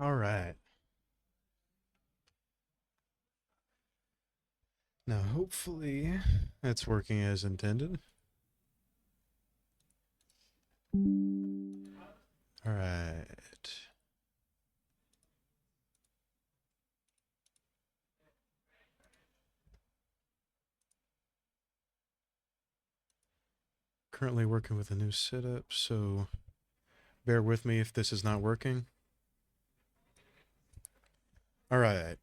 All right. Now, hopefully, that's working as intended. All right. Currently working with a new setup, so bear with me if this is not working. All right.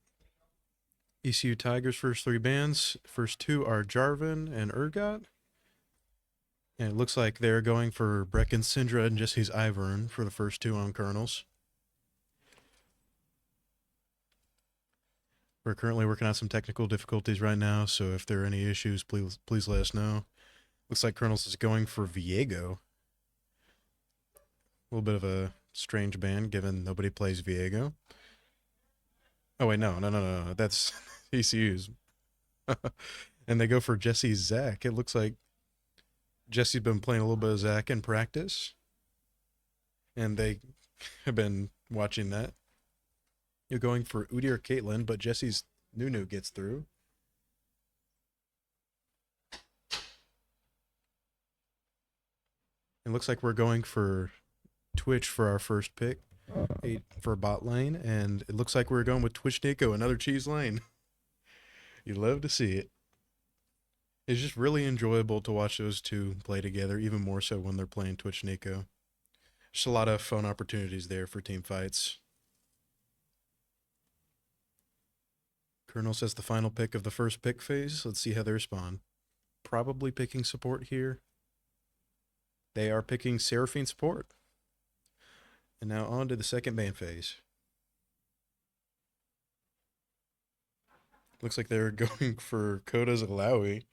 ECU Tigers' first three bands. First two are Jarvan and Urgot. And it looks like they're going for Brecken Syndra and Jesse's Ivern for the first two on Kernels. We're currently working on some technical difficulties right now, so if there are any issues, please let us know. Looks like Kernels is going for Viego. A little bit of a strange band, given nobody plays Viego. Oh wait, no. That's ECU's. And they go for Jesse's Zach. It looks like Jesse's been playing a little bit of Zach in practice, and they have been watching that. You're going for Udi or Caitlyn, but Jesse's Nunu gets through. It looks like we're going for Twitch for our first pick for bot lane, and it looks like we're going with Twitch Nico, another cheese lane. You love to see it. It's just really enjoyable to watch those two play together, even more so when they're playing Twitch Nico. Just a lot of fun opportunities there for team fights. Colonel says the final pick of the first pick phase. Let's see how they respond. Probably picking support here. They are picking Seraphine support. And now on to the second ban phase. Looks like they're going for Koda's Alawi.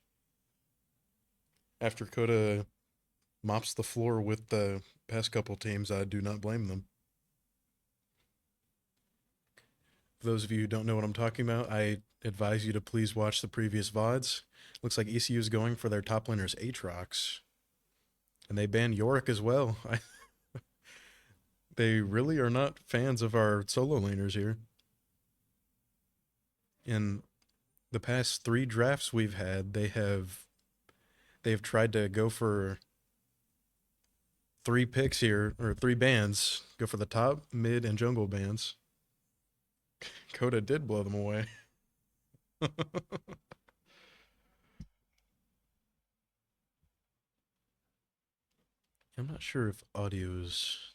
After Koda mops the floor with the past couple teams, I do not blame them. For those of you who don't know what I'm talking about, I advise you to please watch the previous VODs. Looks like ECU is going for their top laners Aatrox. And they banned Yorick as well. They really are not fans of our solo laners here. In the past 3 drafts we've had, they've tried to go for 3 picks here, or 3 bans, go for the top, mid, and jungle bans. Coda did blow them away. I'm not sure if audio's...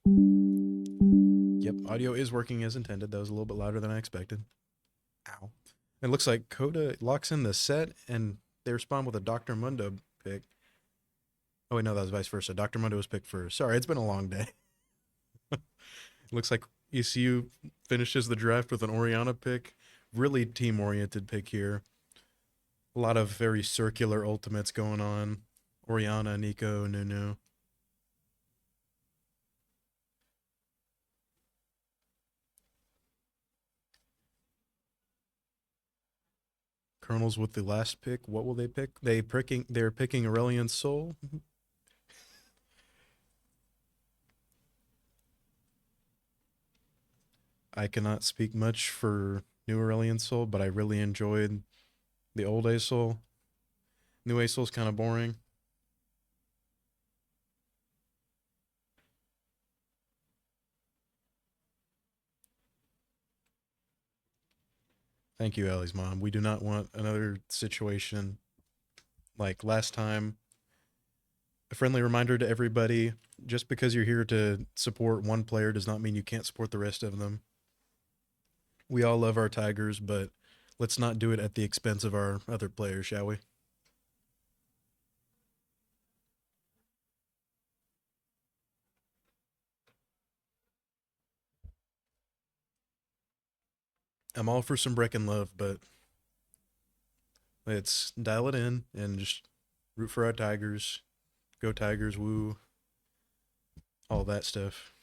Yep, audio is working as intended. That was a little bit louder than I expected. Ow. It looks like Coda locks in the set, and they respond with a Dr. Mundo pick. Oh, wait, no, that was vice versa. Dr. Mundo was picked first. Sorry, it's been a long day. It looks like ECU finishes the draft with an Orianna pick. Really team-oriented pick here. A lot of very circular ultimates going on. Orianna, Nico, Nunu. Colonels with the last pick. What will they pick? They're picking Aurelion Sol. I cannot speak much for New Aurelion Sol, but I really enjoyed the old Asol. New Asol's kind of boring. Thank you, Allie's mom. We do not want another situation like last time. A friendly reminder to everybody, just because you're here to support one player does not mean you can't support the rest of them. We all love our Tigers, but let's not do it at the expense of our other players, shall we? I'm all for some Brecken love, but let's dial it in and just root for our Tigers. Go Tigers, woo. All that stuff.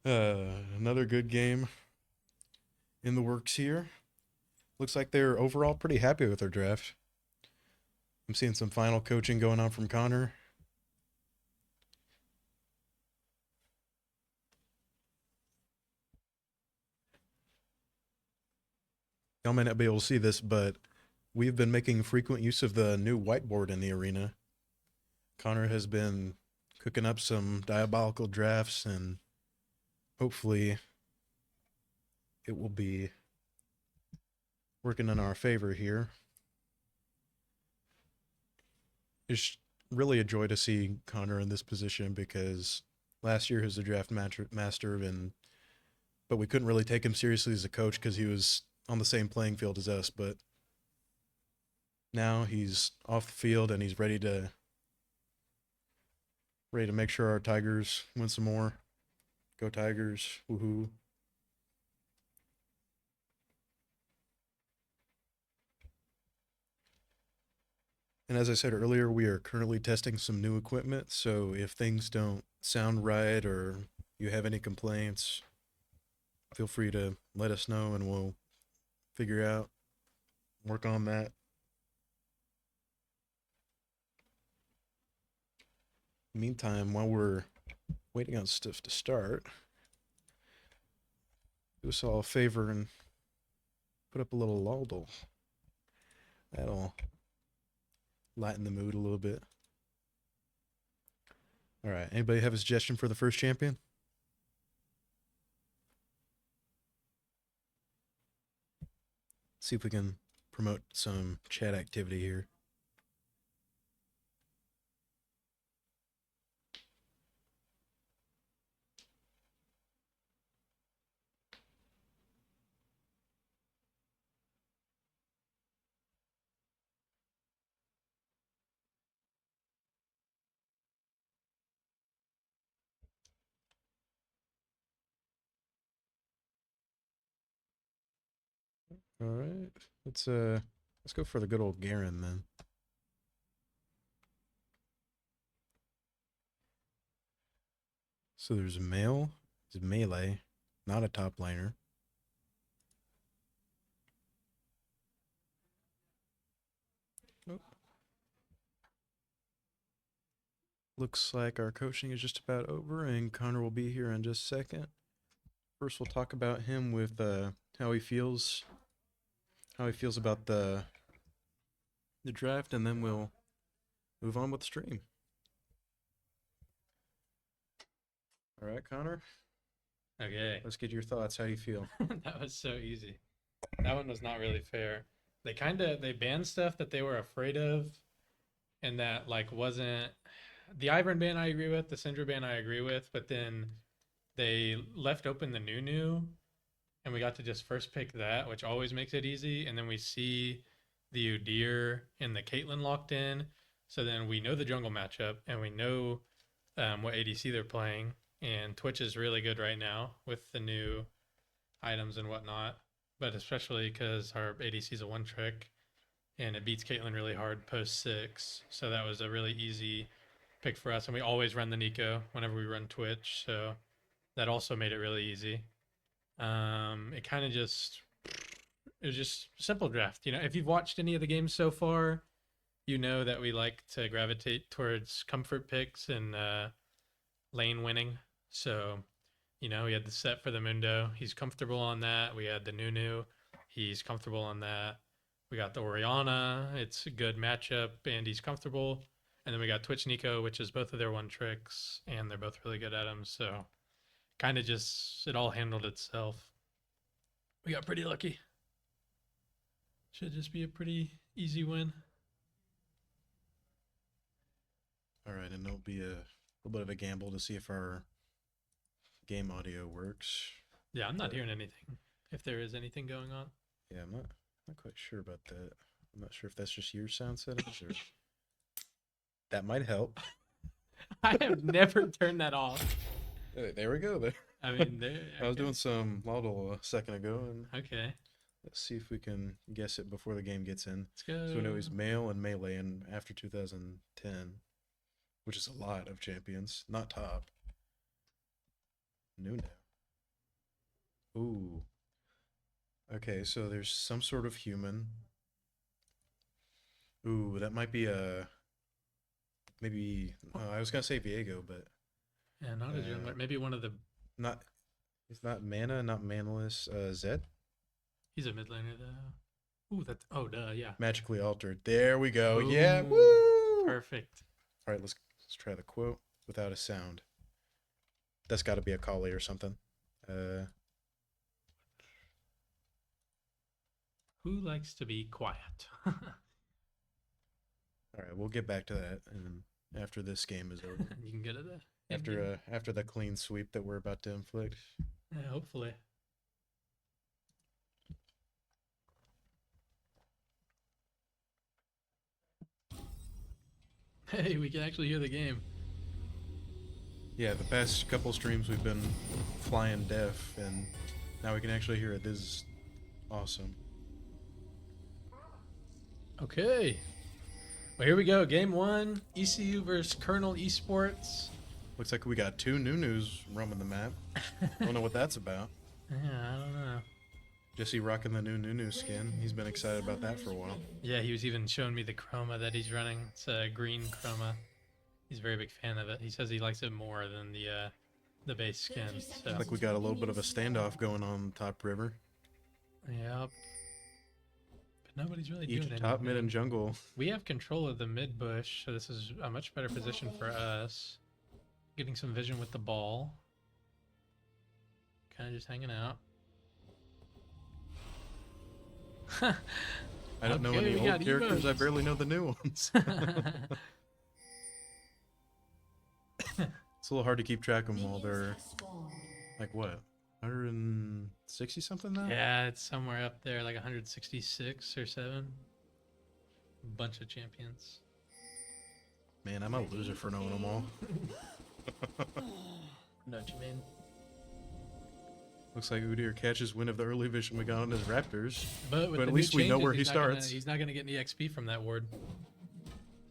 Another good game. in the works here. Looks like they're overall pretty happy with their draft. I'm seeing some final coaching going on from Connor. Y'all may not be able to see this, but we've been making frequent use of the new whiteboard in the arena. Connor has been cooking up some diabolical drafts, and hopefully it will be working in our favor here. It's really a joy to see Connor in this position because last year he was a draft master, but we couldn't really take him seriously as a coach because he was on the same playing field as us. But now he's off the field and he's ready to make sure our Tigers win some more. Go Tigers! Woohoo! And as I said earlier, we are currently testing some new equipment. So if things don't sound right or you have any complaints, feel free to let us know and we'll figure out, work on that. Meantime, while we're waiting on stuff to start, do us all a favor and put up a little Laldl. That'll lighten the mood a little bit. All right. Anybody have a suggestion for the first champion? See if we can promote some chat activity here. All right. Let's go for the good old Garen then. So there's a male, there's melee, not a top liner. Oh. Looks like our coaching is just about over, and Connor will be here in just a second. First, we'll talk about him with how he feels about the draft, and then we'll move on with the stream. All right, Connor. Okay. Let's get your thoughts. How do you feel? That was so easy. That one was not really fair. They banned stuff that they were afraid of and that like wasn't the Ivern ban I agree with, the Syndra ban I agree with, but then they left open the new and we got to just first pick that, which always makes it easy. And then we see the Udyr and the Caitlyn locked in. So then we know the jungle matchup and we know what ADC they're playing. And Twitch is really good right now with the new items and whatnot, but especially because our ADC is a one trick and it beats Caitlyn really hard post 6. So that was a really easy pick for us. And we always run the Nico whenever we run Twitch. So that also made it really easy. It kind of just, it was just simple draft. You know, if you've watched any of the games so far, you know that we like to gravitate towards comfort picks and lane winning. So, you know, we had the set for the Mundo. He's comfortable on that. We had the Nunu. He's comfortable on that. We got the Oriana. It's a good matchup, and he's comfortable. And then we got Twitch Nico, which is both of their one tricks, and they're both really good at them. So, kind of just, it all handled itself. We got pretty lucky. Should just be a pretty easy win. All right, and it'll be a little bit of a gamble to see if our game audio works. Yeah, I'm not hearing anything. If there is anything going on. Yeah, I'm not quite sure about that. I'm not sure if that's just your sound settings or that might help. I have never turned that off. There we go. There. I mean, okay. I was doing some Lotto a second ago, and Okay. let's see if we can guess it before the game gets in. Let's go. So we know he's male and melee, and after 2010, which is a lot of champions, not top. Nuno. Ooh. Okay, so there's some sort of human. Ooh, that might be a maybe. I was gonna say Viego, but Yeah, not a jungler. uh, Maybe one of the. not. It's not mana, not manless. Zed, He's a mid laner though. Ooh, that's. Oh, duh. Yeah. magically altered. There we go. Yeah, Boom. woo! Perfect. All right, let's try the quote without a sound. That's got to be a Kali or something. Who likes to be quiet? All right, we'll get back to that, and after this game is over, You can get it there. after the clean sweep that we're about to inflict. Yeah, hopefully. Hey, we can actually hear the game. Yeah, the past couple streams we've been flying deaf, and now we can actually hear it. This is awesome. Okay. Well, here we go. Game 1. ECU versus Colonel Esports. Looks like we got two new-news roaming the map. Don't know what that's about. Yeah, I don't know. Jesse rocking the new skin. He's been excited about that for a while. Yeah, he was even showing me the chroma that he's running. It's a green chroma. He's a very big fan of it. He says he likes it more than the base skin. So. Like we got a little bit of a standoff going on top river. Yep. But nobody's really Each doing top, anything. mid, and jungle. We have control of the mid bush, so this is a much better position for us. Getting some vision with the ball. Kind of just hanging out. I don't know any old characters. I barely know the new ones. It's a little hard to keep track of them all. They're like what, 160 something now? Yeah, it's somewhere up there, like 166 or 7. Bunch of champions. Man, I'm a loser for knowing them all. Know what you mean? Looks like Udyr catches wind of the early vision we got on his Raptors. But But at least we know where he starts. He's not gonna get any XP from that ward.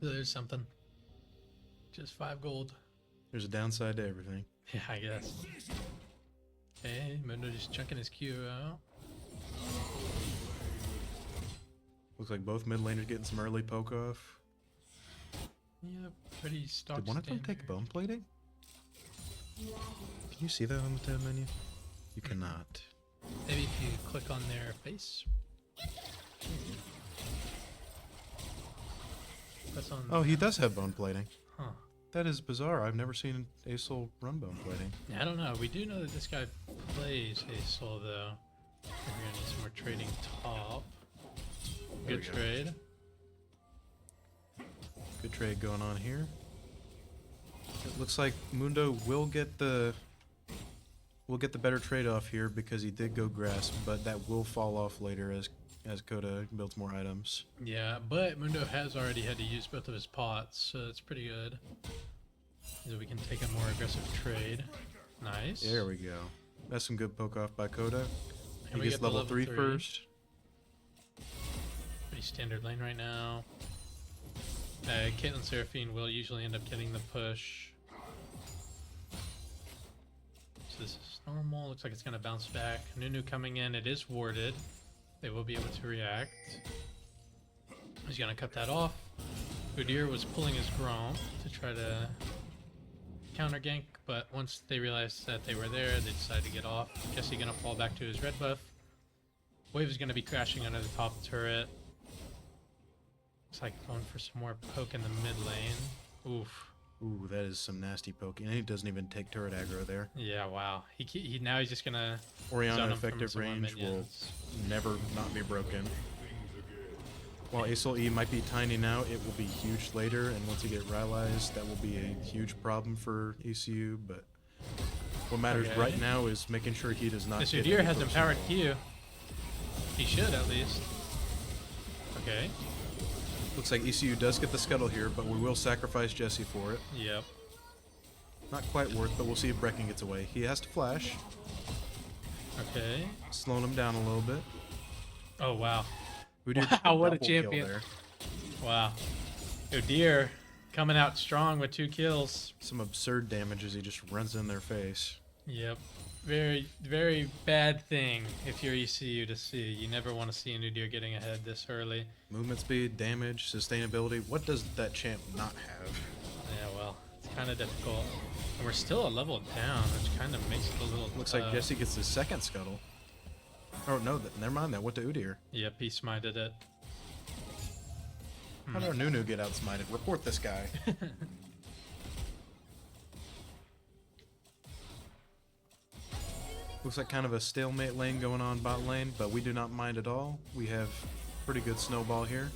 So there's something. Just 5 gold. There's a downside to everything. Yeah, I guess. Okay, Mundo just chunking his Q out. Looks like both mid laners getting some early poke off. Yep, pretty stock Did one of them take standard. bone plating? Can you see that on the tab menu? You cannot. Maybe if you click on their face. That's on. Oh, he does have bone plating. Huh. That is bizarre. I've never seen Aesol run bone plating. Yeah, I don't know. We do know that this guy plays Hazel, though. We're gonna need some more trading top. There Good we go. trade. Good trade going on here. It looks like Mundo will get the better trade off here because he did go grass, but that will fall off later as Coda builds more items. Yeah, but Mundo has already had to use both of his pots, so that's pretty good. So we can take a more aggressive trade. Nice. There we go. That's some good poke off by Coda. And He we gets get the level 3 3. first. Pretty standard lane right now. Caitlyn Seraphine will usually end up getting the push. So this is normal. Looks like it's going to bounce back. Nunu coming in. It is warded. They will be able to react. He's going to cut that off. Udyr was pulling his Gromp to try to counter gank, but once they realized that they were there, they decided to get off. Jesse going to fall back to his red buff. Wave is going to be crashing under the top turret. Looks like going for some more poke in the mid lane. Oof. Ooh, that is some nasty poke. And he doesn't even take turret aggro there. Yeah, wow. He now he's just gonna Orianna zone him from effective some more range will minions. never not be broken. While Aesol E might be tiny now, it will be huge later, and once you get rylized, that will be a huge problem for ECU, but what matters Okay. right now is making sure he does not This get Udyr any has personal empowered ball. Q. He should at least. Okay. Looks like ECU does get the scuttle here, but we will sacrifice Jesse for it. Yep. Not quite worth, but we'll see if Brecken gets away. He has to flash, Okay. slowing him down a little bit. Oh wow. Udyr Wow, what a double kill champion. there. Wow. Udyr coming out strong with 2 kills. Some absurd damage as he just runs in their face. Yep. Very, very bad thing if you're ECU to see. You never want to see an Udyr getting ahead this early. Movement speed, damage, sustainability. What does that champ not have? Yeah, well, it's kind of difficult. And we're still a level down, which kind of makes it a little Looks like Jesse gets his second scuttle. Oh no, never mind. That went to Udyr. Yep, he smited it. How did our Nunu get outsmited? Report this guy. Looks like kind of a stalemate lane going on bot lane, but we do not mind at all. We have pretty good snowball here.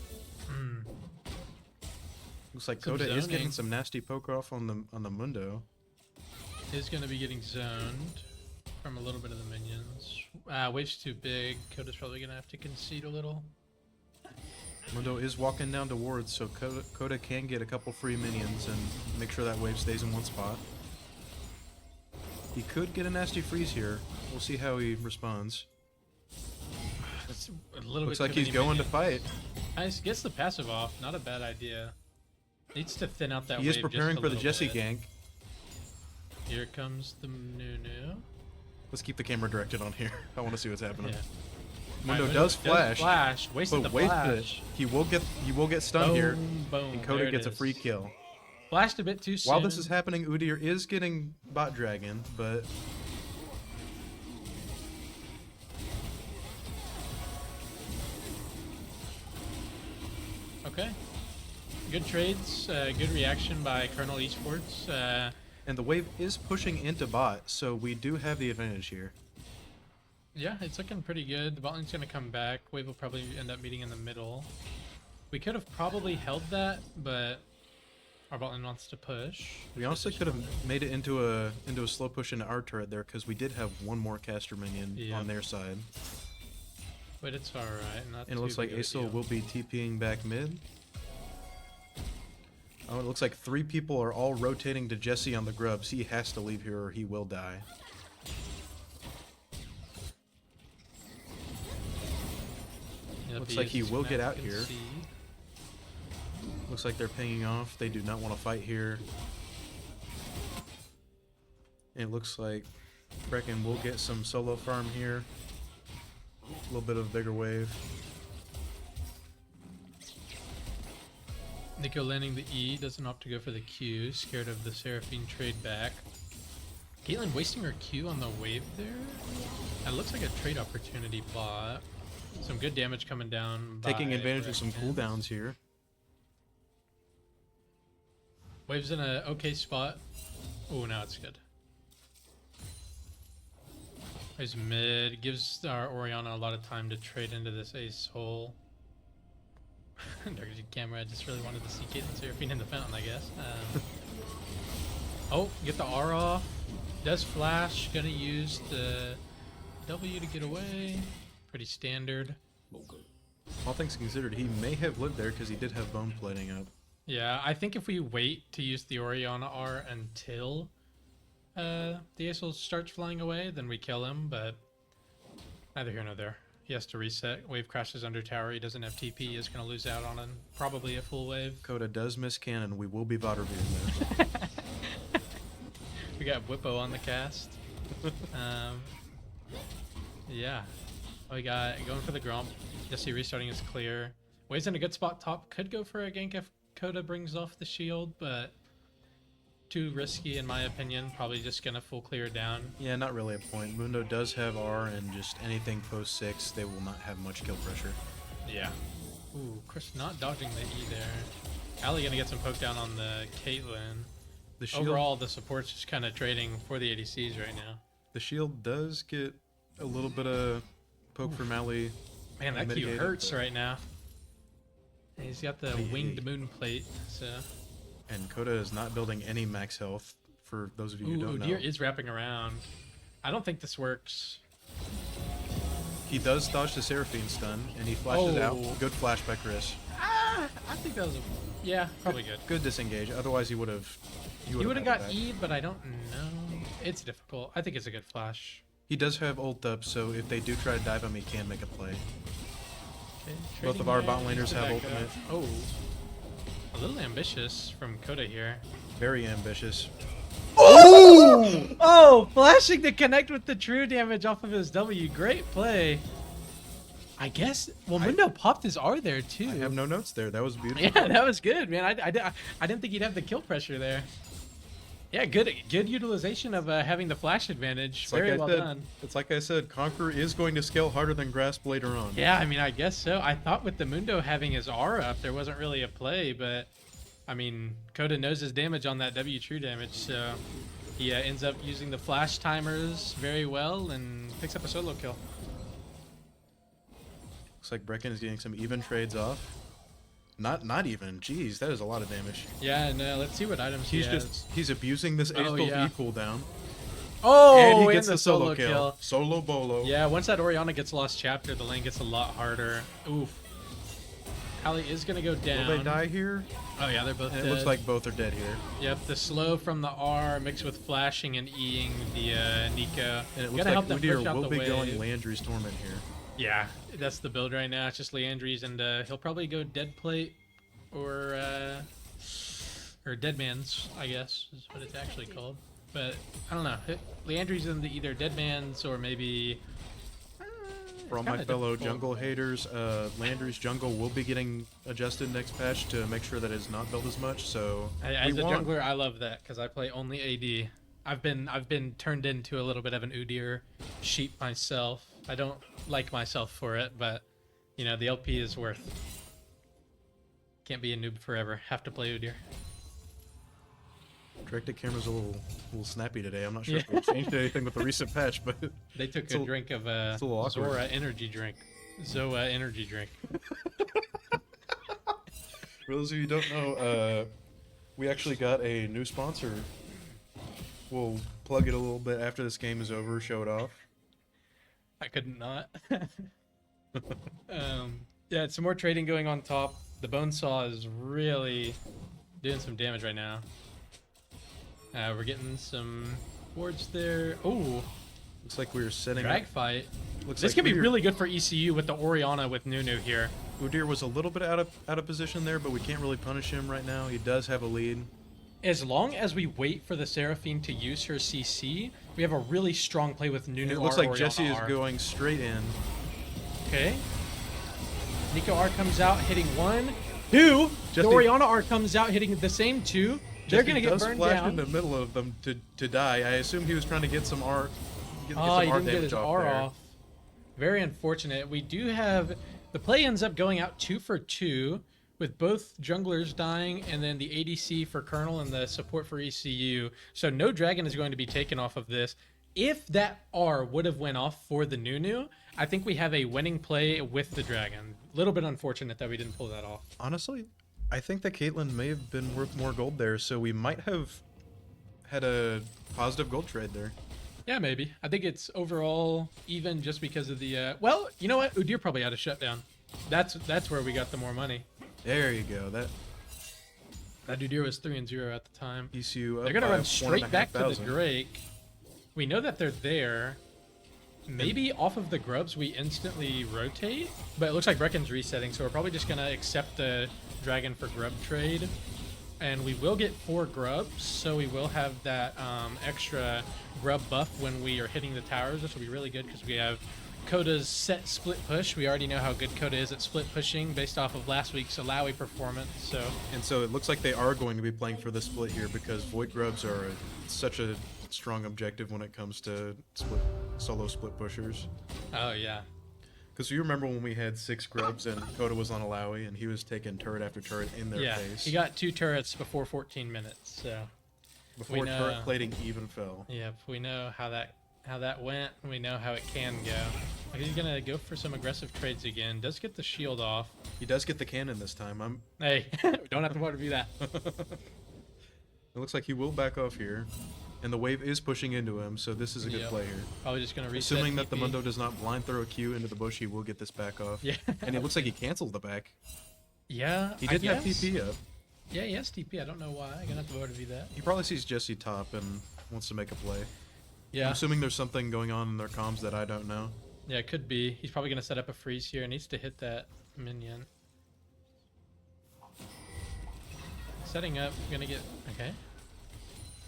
Looks like Some Coda is getting zoning. some nasty poke off on the Mundo. Is going to be getting zoned from a little bit of the minions. Wave's too big. Coda's probably going to have to concede a little. Mundo is walking down to wards, so Coda can get a couple free minions and make sure that wave stays in one spot. He could get a nasty freeze here. We'll see how he responds. That's a little Looks bit like too he's many going to minions. fight. Nice, gets the passive off. Not a bad idea. Needs to thin out that He wave is preparing just a for the little Jesse bit. gank. Here comes the Nunu. Let's keep the camera directed on here. I want to see what's happening. Yeah. Mundo Alright, does flash, Flash. Wasted but the wait, flash. he will get stunned here, Boom. and Coda There it gets a is. free kill. Flashed a bit too soon. While this is happening, Udyr is getting bot dragon, but Okay. Good trades. Good reaction by Colonel Esports. and the wave is pushing into bot, so we do have the advantage here. Yeah, it's looking pretty good. The bot lane's going to come back. Wave will probably end up meeting in the middle. We could have probably held that, but our bot lane wants to push. We honestly could have made it into a slow push into our turret there because we did have one more caster minion Yeah. on their side. But it's alright. Not And it looks too like big of a Aesol deal. will be TPing back mid. Oh, it looks like 3 people are all rotating to Jesse on the grubs. He has to leave here or he will die. Yep, looks like he is will gonna get have to out here. concede. Looks like they're pinging off. They do not want to fight here. And it looks like Brecken will get some solo farm here. A little bit of a bigger wave. Nico landing the E, doesn't opt to go for the Q, scared of the Seraphine trade back. Caitlyn wasting her Q on the wave there. That looks like a trade opportunity bot. Some good damage coming down. Taking by advantage of some Brecken. cooldowns here. Wave's in a okay spot. Oh, now it's good. Wave's mid. Gives our Orianna a lot of time to trade into this ace hole. Dark camera. I just really wanted to see Caitlyn Seraphine in the fountain, I guess. Oh, get the R off. Does flash. Gonna use the W to get away. Pretty standard. All things considered, he may have lived there because he did have bone plating up. Yeah, I think if we wait to use the Orianna R until the Aesol starts flying away, then we kill him, but neither here nor there. He has to reset. Wave crashes under tower. He doesn't have TP. He is going to lose out on probably a full wave. Coda does miss cannon. We will be Vader beating there. We got Whippo on the cast. Yeah. We got going for the Gromp. Jesse restarting is clear. Wave's in a good spot top. Could go for a gank if Coda brings off the shield, but too risky in my opinion. Probably just going to full clear down. Yeah, not really a point. Mundo does have R, and just anything post 6, they will not have much kill pressure. Yeah. Ooh, Chris not dodging the E there. Ali gonna get some poke down on the Caitlyn. The shield, Overall, the support's just kind of trading for the ADCs right now. the shield does get a little bit of poke from Ali. Man, that Q mitigated, hurts but- right now. And he's got the Hey, winged hey. moon plate, so... And Coda is not building any max health, for those of you who Ooh, don't know. Deer is wrapping around. I don't think this works. He does dodge the Seraphine stun, and he flashes Oh. out. Good flash by Chris. Ah, I think that was a... Yeah, probably good. Good disengage. Otherwise, he would have. He would have got E'd, but I don't know. It's difficult. I think it's a good flash. He does have ult up, so if they do try to dive him, he can make a play. Okay, Both of trading our there, bot laners needs to have back ultimate. up. Oh. A little ambitious from Coda here. Very ambitious. Oh! Oh, flashing to connect with the true damage off of his W. Great play. I guess. Well, Mundo popped his R there too. I have no notes there. That was beautiful. Yeah, that was good, man. I didn't think he'd have the kill pressure there. Yeah, good utilization of having the flash advantage. It's Very like I well said, done. It's like I said, Conqueror is going to scale harder than Grasp later on. Yeah, I mean, I guess so. I thought with the Mundo having his R up, there wasn't really a play, but I mean, Coda knows his damage on that W true damage, so he ends up using the flash timers very well and picks up a solo kill. Looks like Brecken is getting some even trades off. Not even. Jeez, that is a lot of damage. Yeah, and let's see what items He's abusing this Ace Bolt yeah. E cooldown. Oh, And he and gets the the solo kill. Solo bolo. Yeah, once that Orianna gets lost chapter, the lane gets a lot harder. Oof. Ali is gonna go down. Will they die here? Oh yeah, they're both And dead. it looks like both are dead here. Yep, the slow from the R mixed with flashing and Eing the Nico. And it looks Gotta help like them push Udyr out will the be going wave. Landry's Torment here. Yeah, that's the build right now. It's just Leandries, and he'll probably go Dead Plate or Dead Man's, I guess is what it's actually called. But I don't know. Leandries in the either Dead Man's or maybe. For all my fellow jungle haters, Landry's jungle will be getting adjusted next patch to make sure that it's not built as much. So As a jungler, I love that because I play only AD. I've been turned into a little bit of an Udyr sheep myself. I don't like myself for it, but you know the LP is worth. Can't be a noob forever. Have to play Udyr. Directed camera's a little snappy today. I'm not sure if we changed anything with the recent patch, but They took a drink of it's a little awkward. Zora energy drink. Zoa energy drink. For those of you who don't know, we actually got a new sponsor. We'll plug it a little bit after this game is over, show it off. I couldn't not. Yeah, some more trading going on top. The bone saw is really doing some damage right now. We're getting some wards there. Oh, Looks like we're setting drag fight. Looks This like could be Udyr- really good for ECU with the Orianna with Nunu here. Udyr was a little bit out of position there, but we can't really punish him right now. He does have a lead. As long as we wait for the Seraphine to use her CC, we have a really strong play with And Nunu. it looks R, like Orianna Jesse is R. going straight in. Okay. Nico R comes out hitting 1, 2. The Jesse- Orianna R comes out hitting the same 2. They're Jesse gonna get does burned flash down. in the middle of them to die. I assume he was trying to get some R. Get Oh, he some R didn't get damage his off R there. off. Very unfortunate. We do have the play ends up going out 2 for 2 with both junglers dying and then the ADC for Colonel and the support for ECU. So no dragon is going to be taken off of this. If that R would have went off for the Nunu, I think we have a winning play with the dragon. A little bit unfortunate that we didn't pull that off. Honestly, I think that Caitlyn may have been worth more gold there, so we might have had a positive gold trade there. Yeah, maybe. I think it's overall even just because of the well, you know what? Udyr probably had a shutdown. That's where we got the more money. There you go. That Udyr was 3-0 at the time. ECU up They're gonna by run straight back to the 1,500. Drake. We know that they're there. Maybe off of the grubs we instantly rotate, but it looks like Brecken's resetting, so we're probably just gonna accept the dragon for grub trade. And we will get 4 grubs, so we will have that extra grub buff when we are hitting the towers. This will be really good because we have Coda's set split push. We already know how good Coda is at split pushing based off of last week's Alawi performance. So And so it looks like they are going to be playing for the split here because Void Grubs are such a strong objective when it comes to solo split pushers. oh yeah. Because you remember when we had 6 Grubs and Coda was on Alawi and he was taking turret after turret in their Yeah, face. he got 2 turrets before 14 minutes. So Before we know- turret plating even fell. yep, we know how that went. And we know how it can go. Like, he's gonna go for some aggressive trades again. Does get the shield off. He does get the cannon this time. Hey, don't have to want to do that. It looks like he will back off here. And the wave is pushing into him, so this is a good Yep. play here. Probably just gonna reset. Assuming that the TP. Mundo does not blind throw a Q into the bush, he will get this back off. Yeah. And it looks like he canceled the back. Yeah. He I did have guess. TP up. Yeah, he has TP. I don't know why. I'm gonna have to vote to do that. He probably sees Jesse top and wants to make a play. Yeah. I'm assuming there's something going on in their comms that I don't know. Yeah, it could be. He's probably gonna set up a freeze here. Needs to hit that minion. Setting up. Gonna get okay.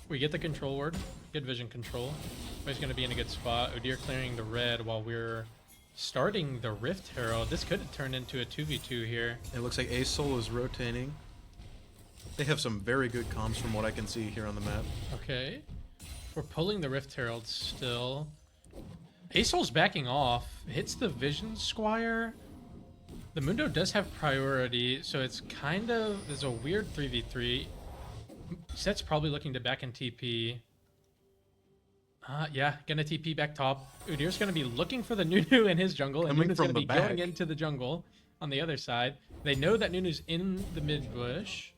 We get the control ward. Good vision control. He's going to be in a good spot. Udyr clearing the red while we're starting the Rift Herald. This could have turned into a 2v2 here. It looks like Ace Soul is rotating. They have some very good comms from what I can see here on the map. Okay. We're pulling the Rift Herald still. Asol's backing off. Hits the Vision Squire. The Mundo does have priority, so it's kind of... There's a weird 3v3. Set's probably looking to back in TP. Yeah, gonna TP back top. Udyr's gonna be looking for the Nunu in his jungle, and Nunu's gonna be going into the jungle on the other side. They know that Nunu's in the mid bush.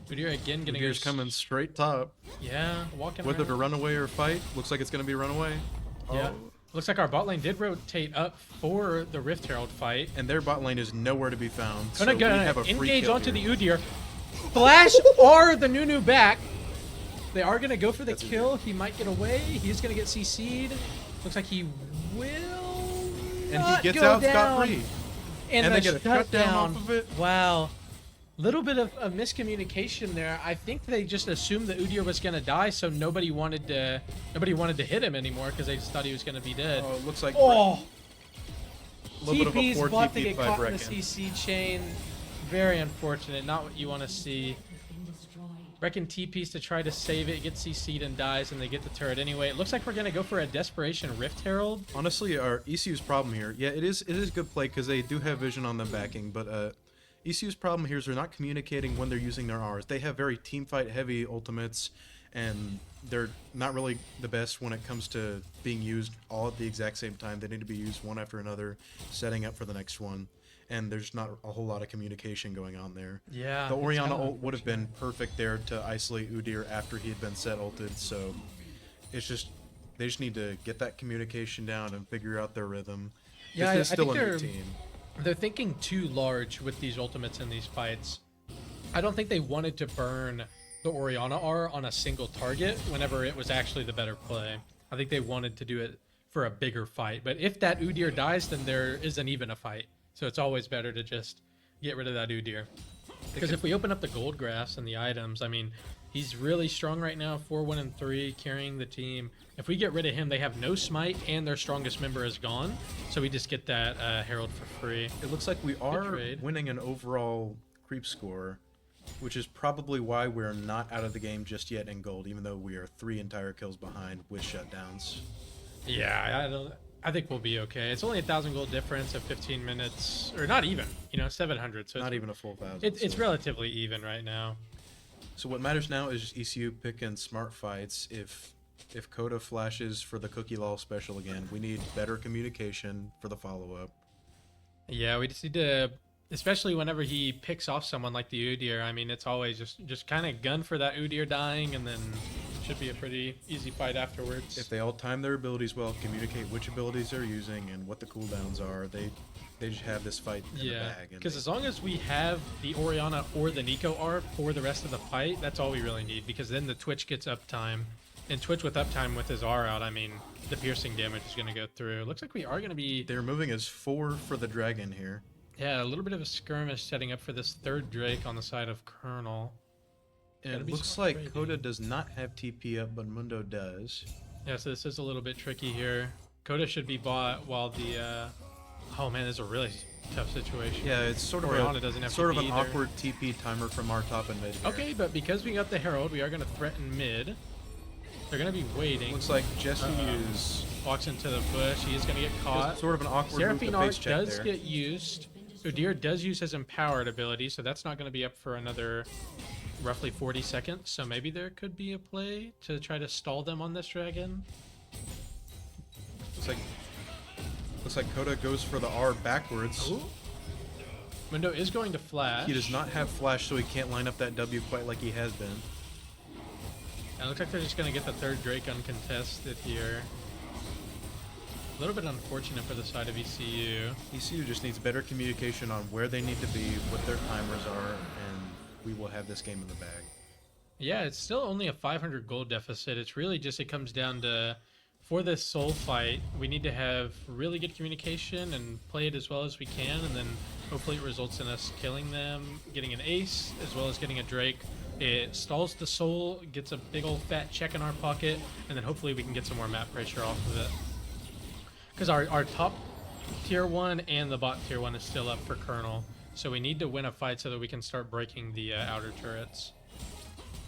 Udyr again getting... Udyr's coming straight top. Yeah, walking Whether around. to run away or fight, looks like it's gonna be run away. Yeah. Oh. Looks like our bot lane did rotate up for the Rift Herald fight. And their bot lane is nowhere to be found. Gonna we have a free engage kill onto here. the Udyr. Flash or the Nunu back. They are gonna go for the kill. He might get away. He's gonna get CC'd. Looks like he will. And he gets out scot-free. And they get a shutdown off of it. Wow. Little bit of a miscommunication there. I think they just assumed that Udyr was gonna die, so nobody wanted to hit him anymore because they just thought he was gonna be dead. Oh, it looks like Oh, a little bit of a TP's 4 about to TP get 5 caught in the reckon. CC chain. Very unfortunate. Not what you want to see. Reckon TP's to try to save it, gets CC'd and dies, and they get the turret anyway. It looks like we're gonna go for a Desperation Rift Herald. Honestly, our ECU's problem here, yeah, it is good play because they do have vision on them backing, but ECU's problem here is they're not communicating when they're using their R's. They have very teamfight heavy ultimates, and they're not really the best when it comes to being used all at the exact same time. They need to be used one after another, setting up for the next one. And there's not a whole lot of communication going on there. Yeah. The Orianna ult would have been perfect there to isolate Udyr after he had been set ulted, so it's just, they just need to get that communication down and figure out their rhythm. Yeah, This is I still think a new team. they're thinking too large with these ultimates in these fights. I don't think they wanted to burn the Orianna R on a single target whenever it was actually the better play. I think they wanted to do it for a bigger fight. But if that Udyr dies, then there isn't even a fight. So it's always better to just get rid of that Udyr. Because if we open up the gold grass and the items, I mean, he's really strong right now, 4-1 and 3, carrying the team. If we get rid of him, they have no smite and their strongest member is gone. So we just get that Herald for free. It looks like we are trade. winning an overall creep score, which is probably why we're not out of the game just yet in gold, even though we are 3 entire kills behind with shutdowns. Yeah, I think we'll be okay. It's only 1,000 gold difference of 15 minutes, or not even, 700. So Not it's, even a full 1,000. it's so. relatively even right now. So what matters now is just ECU picking smart fights. If Coda flashes for the Cookie Law special again, we need better communication for the follow-up. Yeah, we just need to, especially whenever he picks off someone like the Udyr. I mean, it's always just kind of gun for that Udyr dying, and then should be a pretty easy fight afterwards. If they all time their abilities well, communicate which abilities they're using and what the cooldowns are, they just have this fight in the bag. Because as long as we have the Orianna or the Nico R for the rest of the fight, that's all we really need. Because then the Twitch gets uptime, and Twitch with uptime with his R out, I mean, the piercing damage is going to go through. Looks like we are going to be... They're moving as 4 for the dragon here. Yeah, a little bit of a skirmish setting up for this third Drake on the side of Colonel. And Gotta it be looks smart like trading. Coda does not have TP up, but Mundo does. Yeah, so this is a little bit tricky here. Coda should be bought while the... Oh man, this is a really tough situation. Yeah, it's sort of Orianna doesn't have sort of TP an either. awkward TP timer from our top and mid here. Okay, but because we got the Herald, we are going to threaten mid. They're going to be waiting. Looks like Jesse is Walks into the bush. He is going to get caught. sort of an awkward move Seraphine to Art face check does there. get used. Udyr does use his empowered ability, so that's not going to be up for another roughly 40 seconds. So maybe there could be a play to try to stall them on this dragon. Looks like Coda goes for the R backwards. Ooh. Mundo is going to flash. He does not have flash, so he can't line up that W quite like he has been. And it looks like they're just going to get the third Drake uncontested here. A little bit unfortunate for the side of ECU. ECU just needs better communication on where they need to be, what their timers are, and we will have this game in the bag. Yeah, it's still only a 500 gold deficit. It's really just, it comes down to, for this soul fight, we need to have really good communication and play it as well as we can, and then hopefully it results in us killing them, getting an ace, as well as getting a Drake It stalls the soul, gets a big old fat check in our pocket, and then hopefully we can get some more map pressure off of it. Because our top tier 1 and the bot tier 1 is still up for Colonel. So we need to win a fight so that we can start breaking the outer turrets.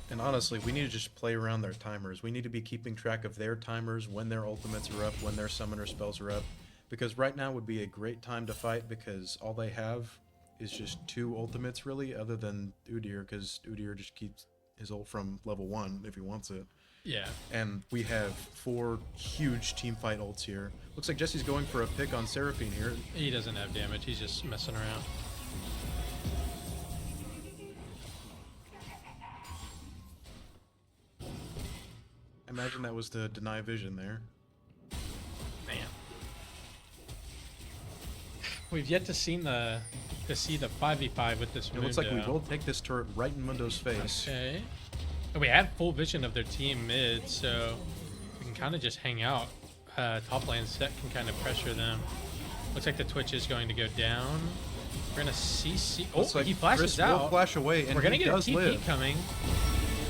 And honestly, we need to just play around their timers. We need to be keeping track of their timers, when their ultimates are up, when their summoner spells are up. Because right now would be a great time to fight because all they have is just 2 ultimates really, other than Udyr, because Udyr just keeps his ult from level 1 if he wants it. Yeah. And we have 4 huge team fight ults here. Looks like Jesse's going for a pick on Seraphine here. He doesn't have damage, he's just messing around. Imagine that was to deny vision there. Man. We've yet to see the 5v5 with this It Mundo. looks like we will take this turret right in Mundo's face. Okay. And we have full vision of their team mid, so we can kind of just hang out. Top lane set can kind of pressure them. Looks like the Twitch is going to go down. We're gonna CC. Oh, Looks like he flashes Chris out. will flash away, and We're gonna he get a does TP live. coming.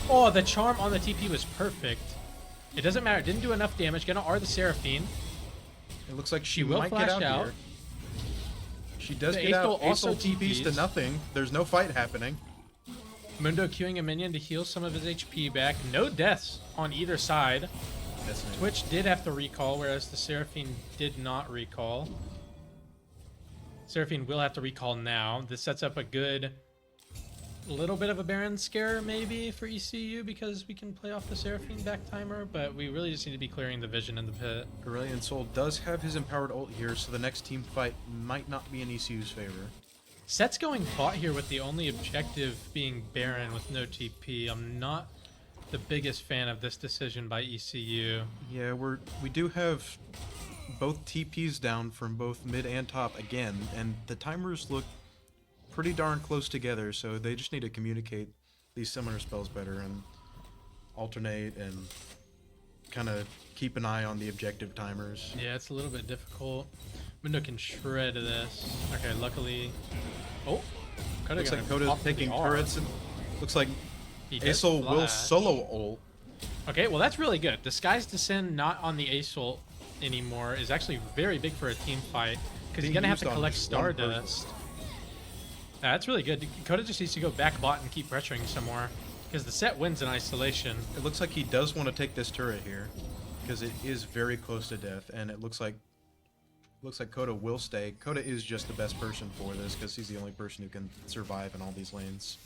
Oh, the charm on the TP was perfect. It doesn't matter. It didn't do enough damage. Gonna R the Seraphine. It looks like she She will might flash get out, out. here. She does The get out. Ace also Also TPs to TPs. nothing. There's no fight happening. Mundo queuing a minion to heal some of his HP back. No deaths on either side. Twitch did have to recall, whereas the Seraphine did not recall. Seraphine will have to recall now. This sets up a good little bit of a Baron scare maybe for ECU because we can play off the Seraphine back timer, but we really just need to be clearing the vision in the pit. Aurelion Sol does have his empowered ult here, so the next team fight might not be in ECU's favor. Set's going bot here with the only objective being Baron with no TP. I'm not the biggest fan of this decision by ECU. Yeah, we do have both TPs down from both mid and top again, and the timers look pretty darn close together, so they just need to communicate these summoner spells better and alternate and kind of keep an eye on the objective timers. Yeah, it's a little bit difficult. Mundo can shred this. Okay, luckily. Oh, Looks like Coda's taking turrets, and looks like He does Asol will flash. solo ult. Okay, well that's really good. Disguise Descend not on the Asol anymore is actually very big for a team fight because he's Being gonna have used to on collect just one person. Stardust. That's really good. Coda just needs to go back bot and keep pressuring some more because the set wins in isolation. It looks like he does want to take this turret here because it is very close to death, and it looks like Coda will stay. Coda is just the best person for this because he's the only person who can survive in all these lanes.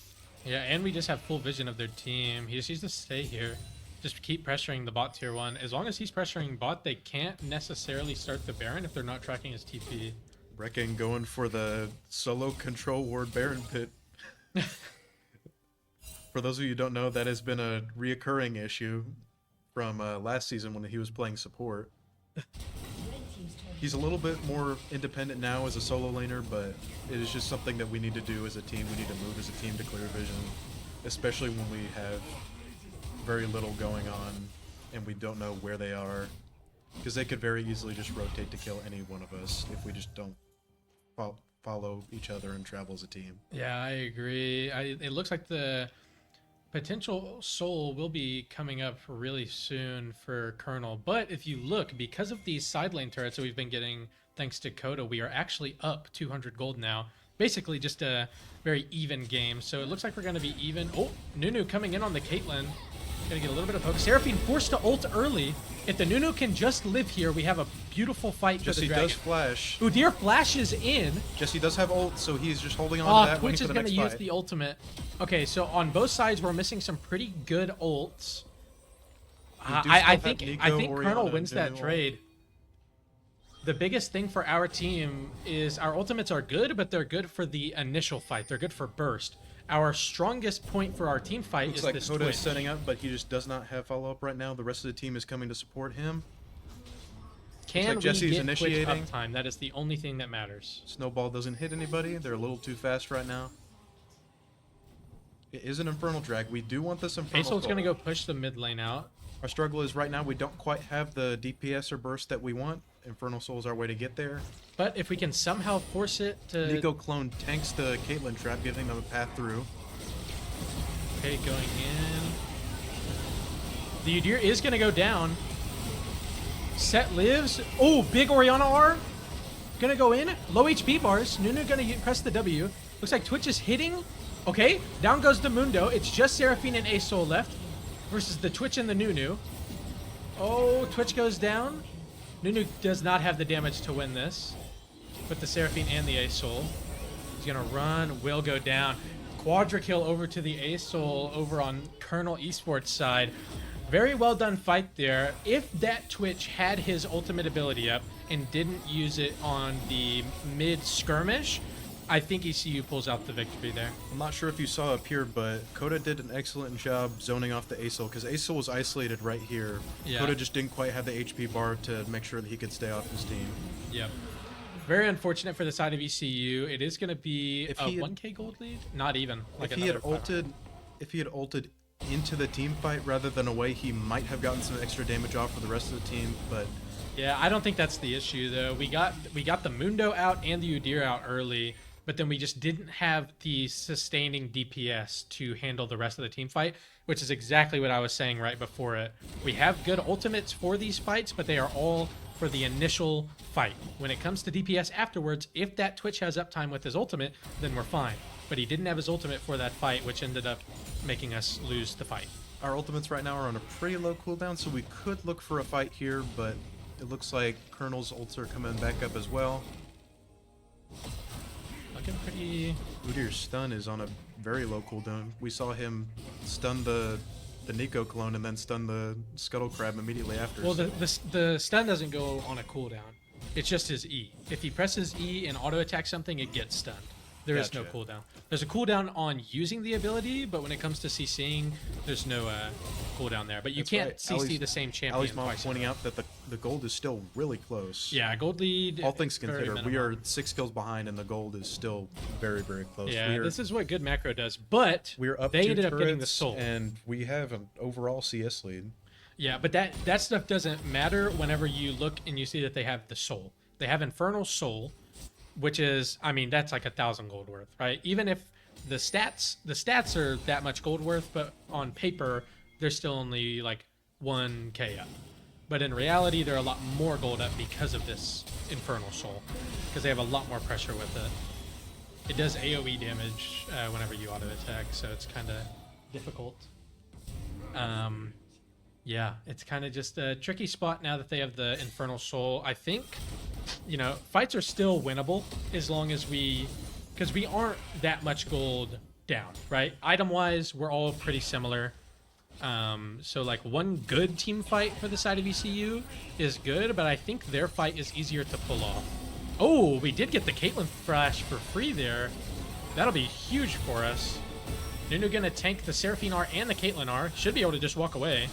Yeah, and we just have full vision of their team. He just needs to stay here. Just keep pressuring the bot tier 1. As long as he's pressuring bot, they can't necessarily start the Baron if they're not tracking his TP. Reckon going for the solo control ward Baron pit. For those of you who don't know, that has been a reoccurring issue from last season when he was playing support. He's a little bit more independent now as a solo laner, but it is just something that we need to do as a team. We need to move as a team to clear vision, especially when we have very little going on and we don't know where they are, because they could very easily just rotate to kill any one of us if we just don't follow each other and travel as a team. Yeah, I agree. It looks like the potential soul will be coming up really soon for Colonel. But if you look, because of these side lane turrets that we've been getting thanks to Coda, we are actually up 200 gold now. Basically just a very even game. So it looks like we're going to be even. Oh, Nunu coming in on the Caitlyn. Gonna get a little bit of poke. Seraphine forced to ult early. If the Nunu can just live here, we have a beautiful fight for the Jesse dragon. does flash. Udyr flashes in. Jesse does have ult, so he's just holding on Oh, to that. Twitch is going going to use the ultimate. Okay, so on both sides, we're missing some pretty good ults. I think Colonel wins that trade. The biggest thing for our team is our ultimates are good, but they're good for the initial fight. They're good for burst. Our strongest point for our team fight Looks is like this Coda Twitch. is setting up, but he just does not have follow-up right now. The rest of the team is coming to support him. Can like we Jesse's get initiating. Twitch uptime? That is the only thing that matters. Snowball doesn't hit anybody. They're a little too fast right now. It is an Infernal Drag. We do want this Infernal Asol's going to Soul. go push the mid lane out. Our struggle is right now we don't quite have the DPS or burst that we want. Infernal Soul is our way to get there. But if we can somehow force it to... Nico Clone tanks the Caitlyn trap, giving them a path through. Okay, going in. The Udyr is going to go down. Set lives. Oh, big Orianna R. Going to go in. Low HP bars. Nunu going to press the W. Looks like Twitch is hitting. Okay, down goes the Mundo. It's just Seraphine and Asol left versus the Twitch and the Nunu. Oh, Twitch goes down. Nunu does not have the damage to win this. With the Seraphine and the Asol. He's going to run. Will go down. Quadra kill over to the Asol over on Colonel Esports side. Very well done fight there. If that Twitch had his ultimate ability up and didn't use it on the mid skirmish, I think ECU pulls out the victory there. I'm not sure if you saw up here, but Coda did an excellent job zoning off the Asol because Asol was isolated right here. Yeah. Coda just didn't quite have the HP bar to make sure that he could stay off his team. Yep. Very unfortunate for the side of ECU. It is going to be If a he had- 1k gold lead? Not even. Like If he had another 500. ulted into the team fight rather than away, he might have gotten some extra damage off for the rest of the team, but Yeah, I don't think that's the issue though. We got the Mundo out and the Udyr out early, but then we just didn't have the sustaining DPS to handle the rest of the team fight, which is exactly what I was saying right before it. We have good ultimates for these fights, but they are all for the initial fight. When it comes to DPS afterwards, if that Twitch has uptime with his ultimate, then we're fine. But he didn't have his ultimate for that fight, which ended up making us lose the fight. our ultimates right now are on a pretty low cooldown, so we could look for a fight here, but it looks like Colonel's ults are coming back up as well. Looking pretty... Udyr's stun is on a very low cooldown. We saw him stun the Nico clone and then stun the Scuttle Crab immediately after. Well, so- the stun doesn't go on a cooldown. It's just his E. If he presses E and auto attack something, it gets stunned. There is no Gotcha. cooldown. There's a cooldown on using the ability, but when it comes to CCing, there's no cooldown there. But you That's can't right. CC Ali's- the same champion Ali's mom twice. in a pointing row. out that the gold is still really close. Yeah, gold lead. All things very considered, we minimal. are 6 kills behind, and the gold is still very, very close. Yeah, this is what good macro does. But we're up they 2 ended up getting the turrets, soul. and we have an overall CS lead. Yeah, but that stuff doesn't matter whenever you look and you see that they have the soul. They have Infernal Soul, which is, I mean, that's like 1,000 gold worth, right? Even if the stats are that much gold worth, but on paper they're still only like 1k up. But in reality, they're a lot more gold up because of this Infernal Soul, because they have a lot more pressure with it. It does AoE damage whenever you auto attack, so it's kind of difficult. Yeah, it's kind of just a tricky spot now that they have the Infernal Soul. I think, you know, fights are still winnable as long as because we aren't that much gold down, right? Item-wise, we're all pretty similar. So like one good team fight for the side of ECU is good, but I think their fight is easier to pull off. Oh, we did get the Caitlyn Flash for free there. That'll be huge for us. Nunu gonna tank the Seraphine R and the Caitlyn R. Should be able to just walk away.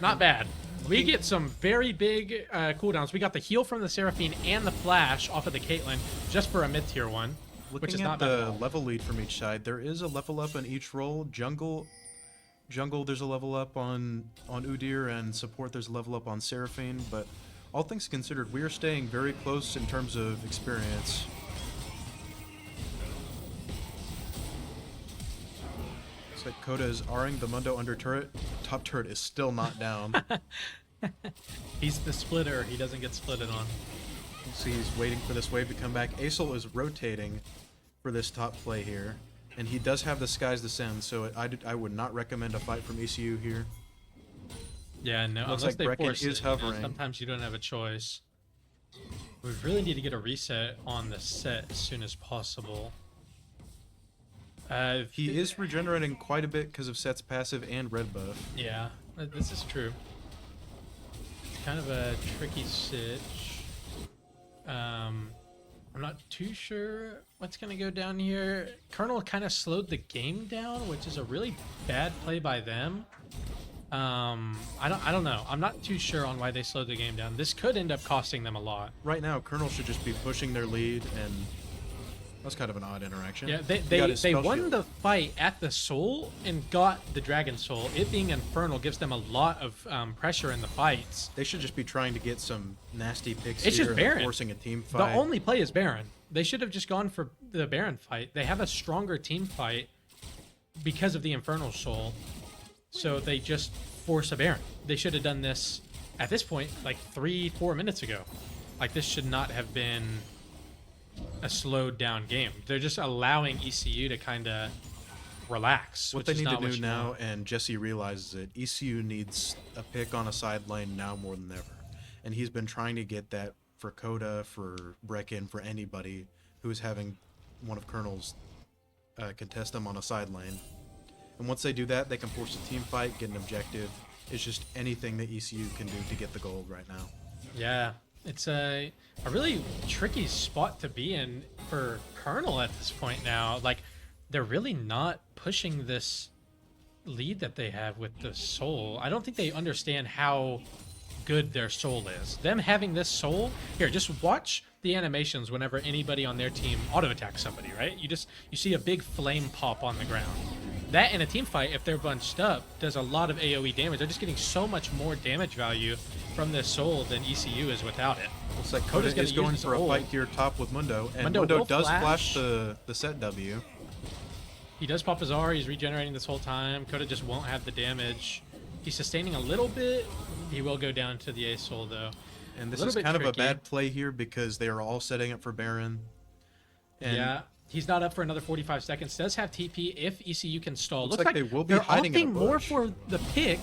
Not bad. We get some very big cooldowns. We got the heal from the Seraphine and the flash off of the Caitlyn just for a mid-tier one, which is Looking not at bad at the all. level lead from each side, there is a level up in each role. Jungle, there's a level up on Udyr, and support, there's a level up on Seraphine. But all things considered, we are staying very close in terms of experience. Looks like Coda is R-ing the Mundo under turret. Top turret is still not down. He's the splitter. He doesn't get splitted on. See, he's waiting for this wave to come back. Asol is rotating for this top play here, and he does have the Sky's Descend, so I would not recommend a fight from ECU here. Yeah, no, Looks unless like they Brecken force is it, you know, hovering. sometimes you don't have a choice. We really need to get a reset on the set as soon as possible. He is regenerating quite a bit because of Set's passive and red buff. Yeah, this is true. It's kind of a tricky sitch. I'm not too sure what's going to go down here. Colonel kind of slowed the game down, which is a really bad play by them. I don't know. I'm not too sure on why they slowed the game down. This could end up costing them a lot. Right now, Colonel should just be pushing their lead, and that's kind of an odd interaction. Yeah, He got they his spell won shield. the fight at the Soul and got the Dragon Soul. It being Infernal gives them a lot of pressure in the fights. They should just be trying to get some nasty picks It's here just and Baron. forcing a team fight. The only play is Baron. They should have just gone for the Baron fight. They have a stronger team fight. because of the Infernal Soul. So they just force a Baron. They should have done this at this point like 3-4 minutes ago. Like, this should not have been a slowed down game. They're just allowing ECU to kind of relax. What they need to do now, and Jesse realizes it, ECU needs a pick on a side lane now more than ever. And he's been trying to get that for Coda, for Brecken, for anybody who's having one of Colonel's contest them on a side lane. And once they do that, they can force a team fight, get an objective. It's just anything that ECU can do to get the gold right now. Yeah, it's a really tricky spot to be in for Colonel at this point now. Like, they're really not pushing this lead that they have with the soul. I don't think they understand how good their soul is. Them having this soul here, just watch the animations whenever anybody on their team auto attacks somebody, right? You see a big flame pop on the ground. That in a team fight, if they're bunched up, does a lot of AoE damage. They're just getting so much more damage value from this soul than ECU is without it. Looks like Coda is going for a fight here top with Mundo, and Mundo does flash the set W. He does pop his R, he's regenerating this whole time. Coda just won't have the damage. He's sustaining a little bit. He will go down to the Ace Soul, though. And this is kind of a bad play here because they are all setting up for Baron. And yeah, he's not up for another 45 seconds. Does have TP if ECU can stall. Looks like they will be hiding in a bush. They're opting more for the pick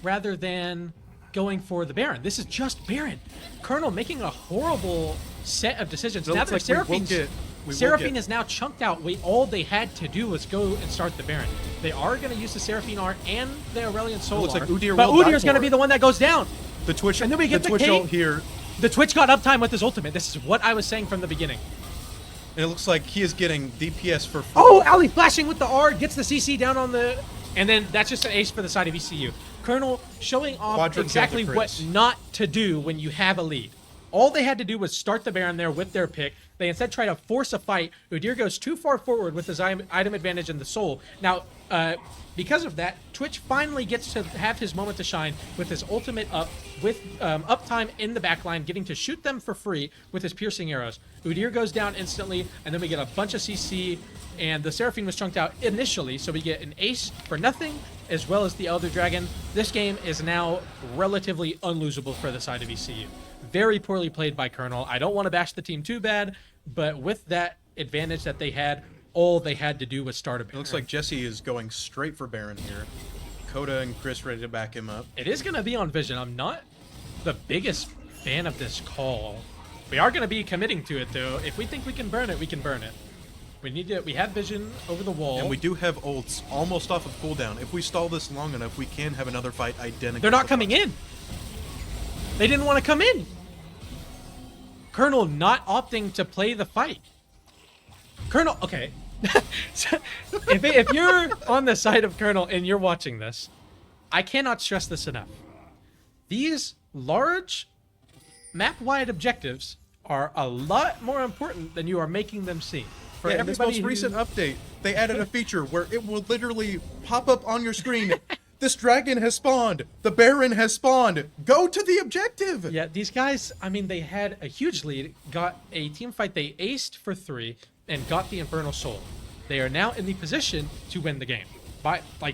rather than going for the Baron. This is just Baron. Colonel making a horrible set of decisions. Now that Seraphine is now chunked out. All they had to do was go and start the Baron. They are going to use the Seraphine R and the Aurelion Soul R. Like Udyr but Udyr's going to be the one that goes down. The Twitch, and then we get the Twitch ult here. The Twitch got uptime with his ultimate. This is what I was saying from the beginning. And it looks like he is getting DPS for free. Oh, Ali flashing with the R, gets the CC down on the... And then that's just an ace for the side of ECU. Colonel showing off exactly what not to do when you have a lead. All they had to do was start the Baron there with their pick. They instead try to force a fight. Udyr goes too far forward with his item advantage in the soul. Now, because of that, Twitch finally gets to have his moment to shine with his ultimate up, with uptime in the backline, getting to shoot them for free with his piercing arrows. Udyr goes down instantly, and then we get a bunch of CC, and the Seraphine was chunked out initially, so we get an ace for nothing, as well as the Elder Dragon. This game is now relatively unlosable for the side of ECU. Very poorly played by Colonel. I don't want to bash the team too bad, but with that advantage that they had, all they had to do was start a Baron. It looks like Jesse is going straight for Baron here. Coda and Chris ready to back him up. It is going to be on Vision. I'm not the biggest fan of this call. We are going to be committing to it, though. If we think we can burn it, we can burn it. We have Vision over the wall. And we do have ults almost off of cooldown. If we stall this long enough, we can have another fight identical. They're not coming in. They didn't want to come in. Colonel not opting to play the fight. Colonel, okay. if you're on the side of Colonel and you're watching this, I cannot stress this enough. These large map-wide objectives are a lot more important than you are making them seem. For in this most recent update, they added a feature where it will literally pop up on your screen. This dragon has spawned. The Baron has spawned. Go to the objective. Yeah, these guys, I mean, they had a huge lead, got a team fight they aced for 3, and got the Infernal Soul. They are now in the position to win the game.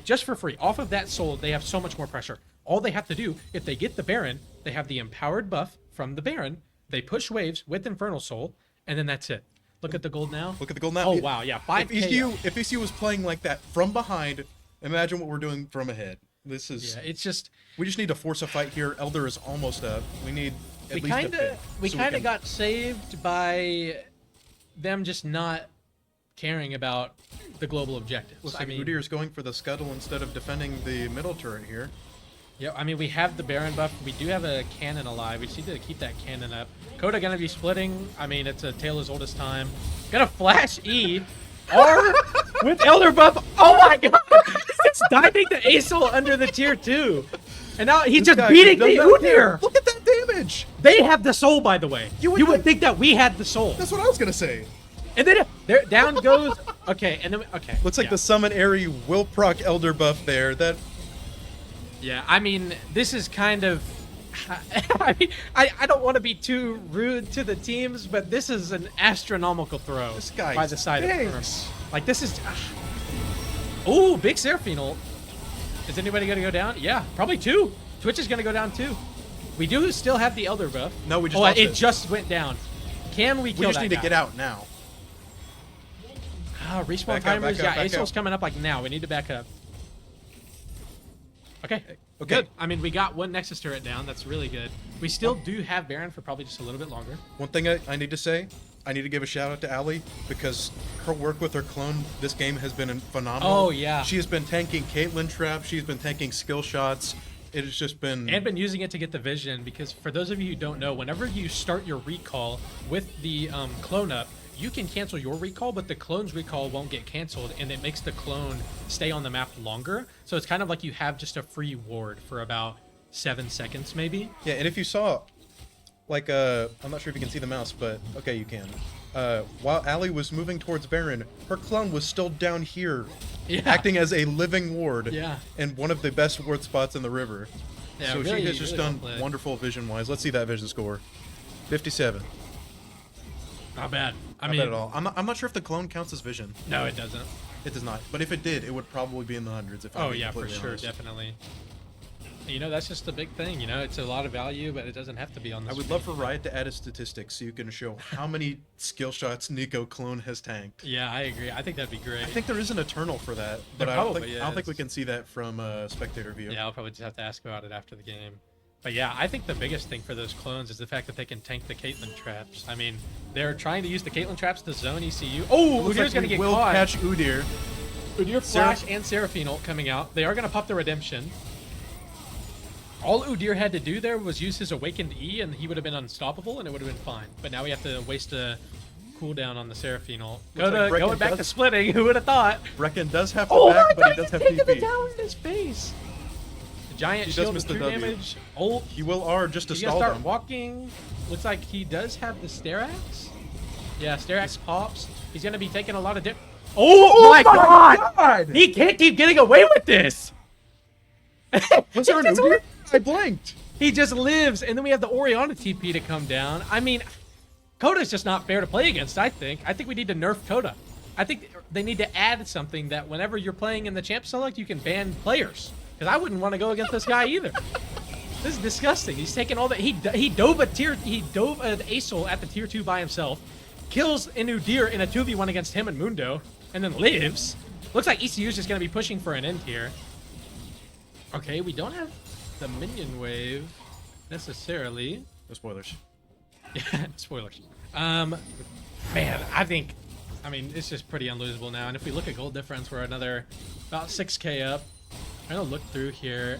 Just for free. Off of that soul, they have so much more pressure. All they have to do, if they get the Baron, they have the empowered buff from the Baron, they push waves with Infernal Soul, and then that's it. Look at the gold now. Look at the gold now. Oh, wow, yeah. 5K. If ECU was playing like that from behind, imagine what we're doing from ahead. This is... Yeah, it's just... We just need to force a fight here. Elder is almost up. We need at least a pick. We kind of got saved by them just not caring about the global objectives. Looks like Udyr is going for the scuttle instead of defending the middle turret here. Yeah, I mean, we have the Baron buff. We do have a cannon alive. We just need to keep that cannon up. Coda gonna be splitting. I mean, it's a tale as old as time. Gonna flash E. R with Elder buff. Oh my god! It's diving the Acel under the tier 2. And now he's just beating the Udyr. Look at that damage. They have the soul, by the way. You would think that we had the soul. That's what I was gonna say. And then there down goes. Okay, and then Looks like the summon Airy will proc Elder buff there. That. Yeah, I mean, this is kind of... I mean, I don't want to be too rude to the teams, but this is an astronomical throw by the side of Colonel. Like, this is... Ooh, big Seraphine ult. Is anybody going to go down? Yeah, probably 2. Twitch is going to go down too. We do still have the Elder buff. No, we just lost it just went down. Can we kill that We just need guy? to get out now. Respawn Back out, timers. back out, Yeah, back Asol's out. coming up like now. We need to back up. Okay. Okay. Good. I mean, we got one Nexus turret down. That's really good. We still do have Baron for probably just a little bit longer. One thing I need to say, I need to give a shout out to Ali because her work with her clone this game has been phenomenal. Oh, yeah. She has been tanking Caitlyn traps. She's been tanking skill shots. It has just been... And been using it to get the vision, because for those of you who don't know, whenever you start your recall with the clone up, you can cancel your recall, but the clone's recall won't get canceled, and it makes the clone stay on the map longer. So it's kind of like you have just a free ward for about 7 seconds, maybe. Yeah, and if you saw, like, I'm not sure if you can see the mouse, but okay, you can. While Ali was moving towards Baron, her clone was still down here, Yeah. acting as a living ward, Yeah. and one of the best ward spots in the river. Yeah, So really- she has just really well done played. wonderful vision-wise. Let's see that vision score. 57. Not bad. I Not mean, bad at all. I'm not sure if the clone counts as vision. no, it doesn't. It does not. But if it did, it would probably be in the hundreds. If I'm Oh being yeah, for completely sure, honest. definitely. You know, that's just the big thing. You know, it's a lot of value, but it doesn't have to be on the I would screen. love for Riot to add a statistic so you can show how many skill shots Nico clone has tanked. Yeah, I agree. I think that'd be great. I think there is an eternal for that, but There I don't probably think we is. can see that from spectator view. Yeah, I'll probably just have to ask about it after the game. But yeah, I think the biggest thing for those clones is the fact that they can tank the Caitlyn traps. I mean, they're trying to use the Caitlyn traps to zone ECU. Oh, Looks Udyr's like going to we get will caught. catch Udyr. Udyr Flash and Seraphine ult coming out. They are going to pop the Redemption. All Udyr had to do there was use his Awakened E, and he would have been unstoppable, and it would have been fine. But now we have to waste a cooldown on the Seraphine ult. Looks like Brecken Going back to does- splitting. Who would have thought? Brecken does have to Oh back, my but he god, does he's have taking the TP. tower in his face. The giant He does shield miss with the true W. damage. Ult. He will R just to He's gonna stall start them. walking. Looks like he does have the Sterax. Yeah, Sterax pops. He's gonna be taking a lot of dip. Oh, my god! He can't keep getting away with this. Was there an He just Udyr? li- I blinked. He just lives, and then we have the Oriana TP to come down. I mean, Coda's just not fair to play against. I think we need to nerf Coda. I think they need to add something that whenever you're playing in the champ select, you can ban players. Because I wouldn't want to go against this guy either. This is disgusting. He's taking all that. He dove an Acel at the tier 2 by himself, kills an Udyr in a 2v1 against him and Mundo, and then lives. Looks like ECU is just going to be pushing for an end here. Okay, we don't have the minion wave necessarily. No spoilers. Yeah, spoilers. Man, I mean, it's just pretty unlosable now. And if we look at gold difference, we're another about 6k up. I'm gonna look through here.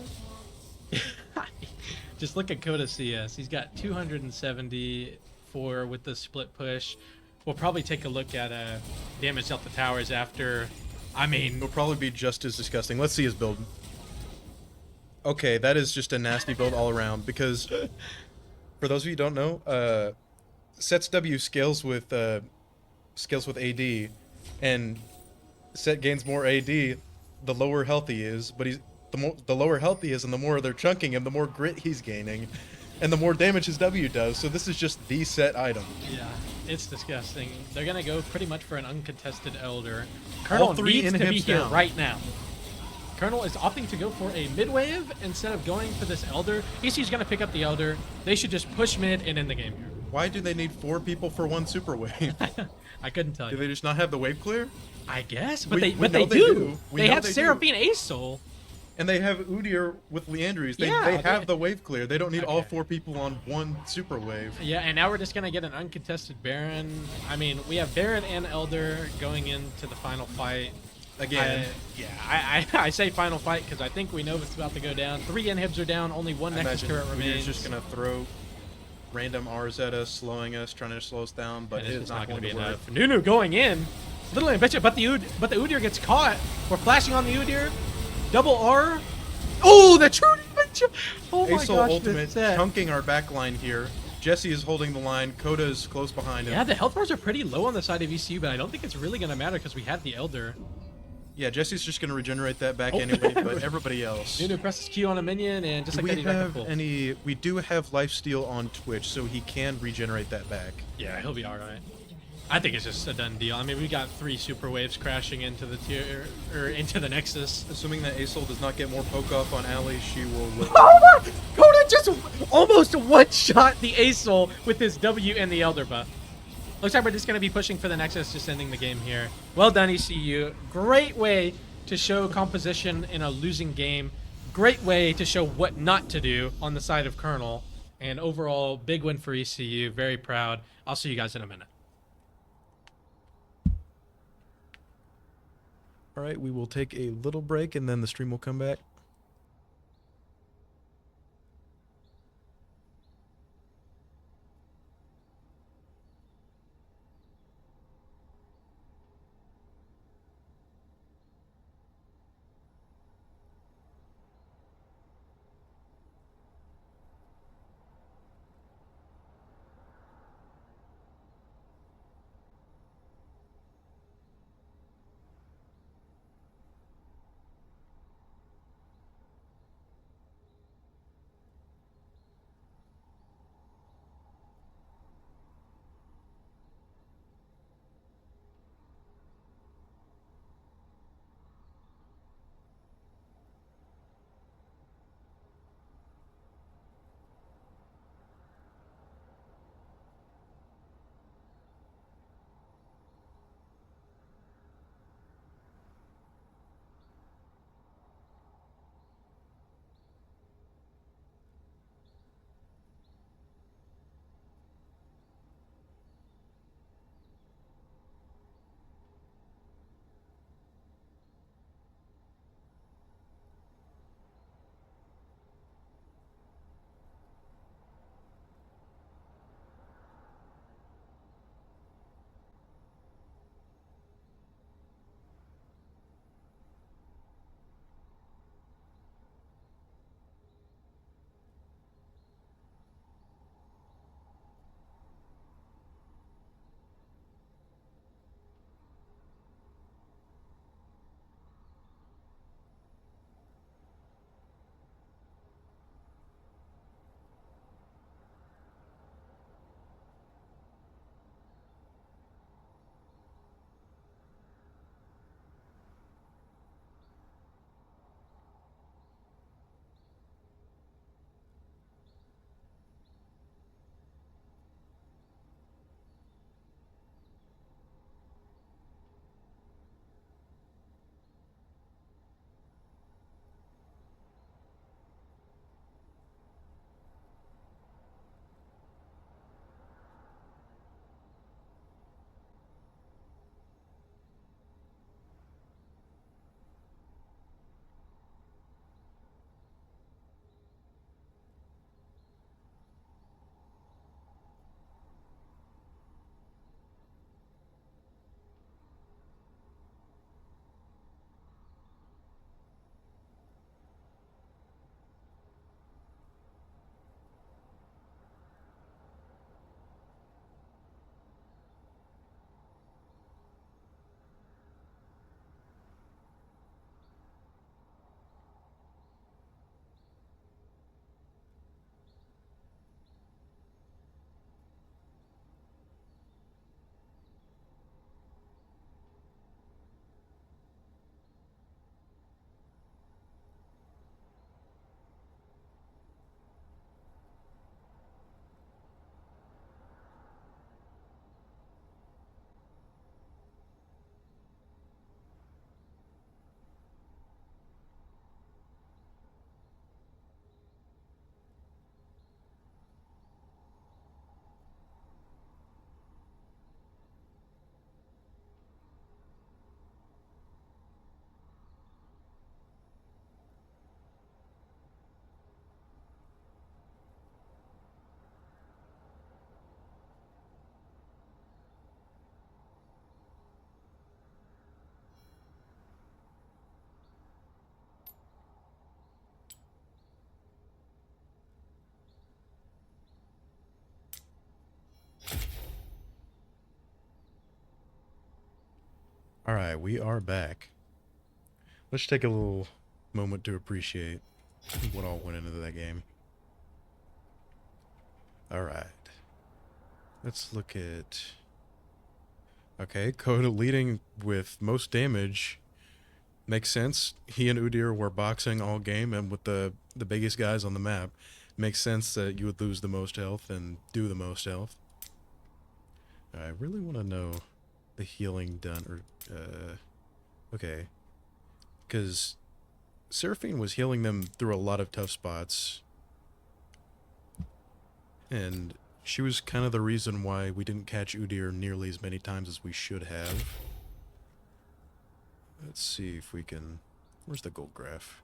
Just look at Coda CS. He's got 274 with the split push. We'll probably take a look at damage out the towers after. I mean, It'll probably be just as disgusting. Let's see his build. Okay, that is just a nasty build all around because, for those of you who don't know, Set's W scales with AD, and Set gains more AD the lower health he is, but the lower health he is, and the more they're chunking him, the more grit he's gaining, and the more damage his W does. So this is just the Set item. yeah, it's disgusting. They're gonna go pretty much for an uncontested Elder. Colonel three needs to be inhibs here down. right now. Colonel is opting to go for a mid wave instead of going for this Elder. ECU's gonna pick up the Elder. They should just push mid and end the game here. Why do they need 4 people for 1 super wave? I couldn't tell Do you. they just not have the wave clear? I guess, but We they know they do. do. We They know have they do. Seraphine Acel. And they have Udyr with Leandries. They Yeah, have they- the wave clear. They don't need all Okay. 4 people on 1 super wave. Yeah, and now we're just gonna get an uncontested Baron. I mean, we have Baron and Elder going into the final fight. Again. I say final fight because I think we know what's about to go down. 3 inhibs are down, only 1 I Nexus imagine turret Udyr's remains. just going to throw random Rs at us, slowing us, trying to slow us down, but And it's it's not not going gonna to be work. enough. Nunu going in, little ambitious, but the Udyr gets caught. We're flashing on the Udyr. Double R. Oh, the true damage! Oh my Acel gosh, ultimate this set. chunking our back line here. Jesse is holding the line. Coda is close behind him. Yeah, the health bars are pretty low on the side of ECU, but I don't think it's really gonna matter because we have the Elder. Yeah, Jesse's just going to regenerate that back anyway, but everybody else. Nunu presses Q on a minion, and just Do like we that, he's back to have full. any... We do have lifesteal on Twitch, so he can regenerate that back. Yeah, he'll be all right. I think it's just a done deal. I mean, we got 3 super waves crashing into the tier or into the Nexus. Assuming that Asol does not get more poke off on Ali, she will live. Oh my! Coda just almost one-shot the Asol with his W and the Elder buff. Looks like we're just going to be pushing for the Nexus, just ending the game here. Well done, ECU. Great way to show composition in a losing game. Great way to show what not to do on the side of Colonel. And overall, big win for ECU. Very proud. I'll see you guys in a minute. All right, we will take a little break and then the stream will come back. All right, we are back. Let's take a little moment to appreciate what all went into that game. All right. Let's look at Okay, Coda leading with most damage. Makes sense. He and Udyr were boxing all game, and with the biggest guys on the map, makes sense that you would lose the most health and do the most health. I really want to know the healing done, or okay, because Seraphine was healing them through a lot of tough spots, and she was kind of the reason why we didn't catch Udyr nearly as many times as we should have. Let's see if we can... Where's the gold graph?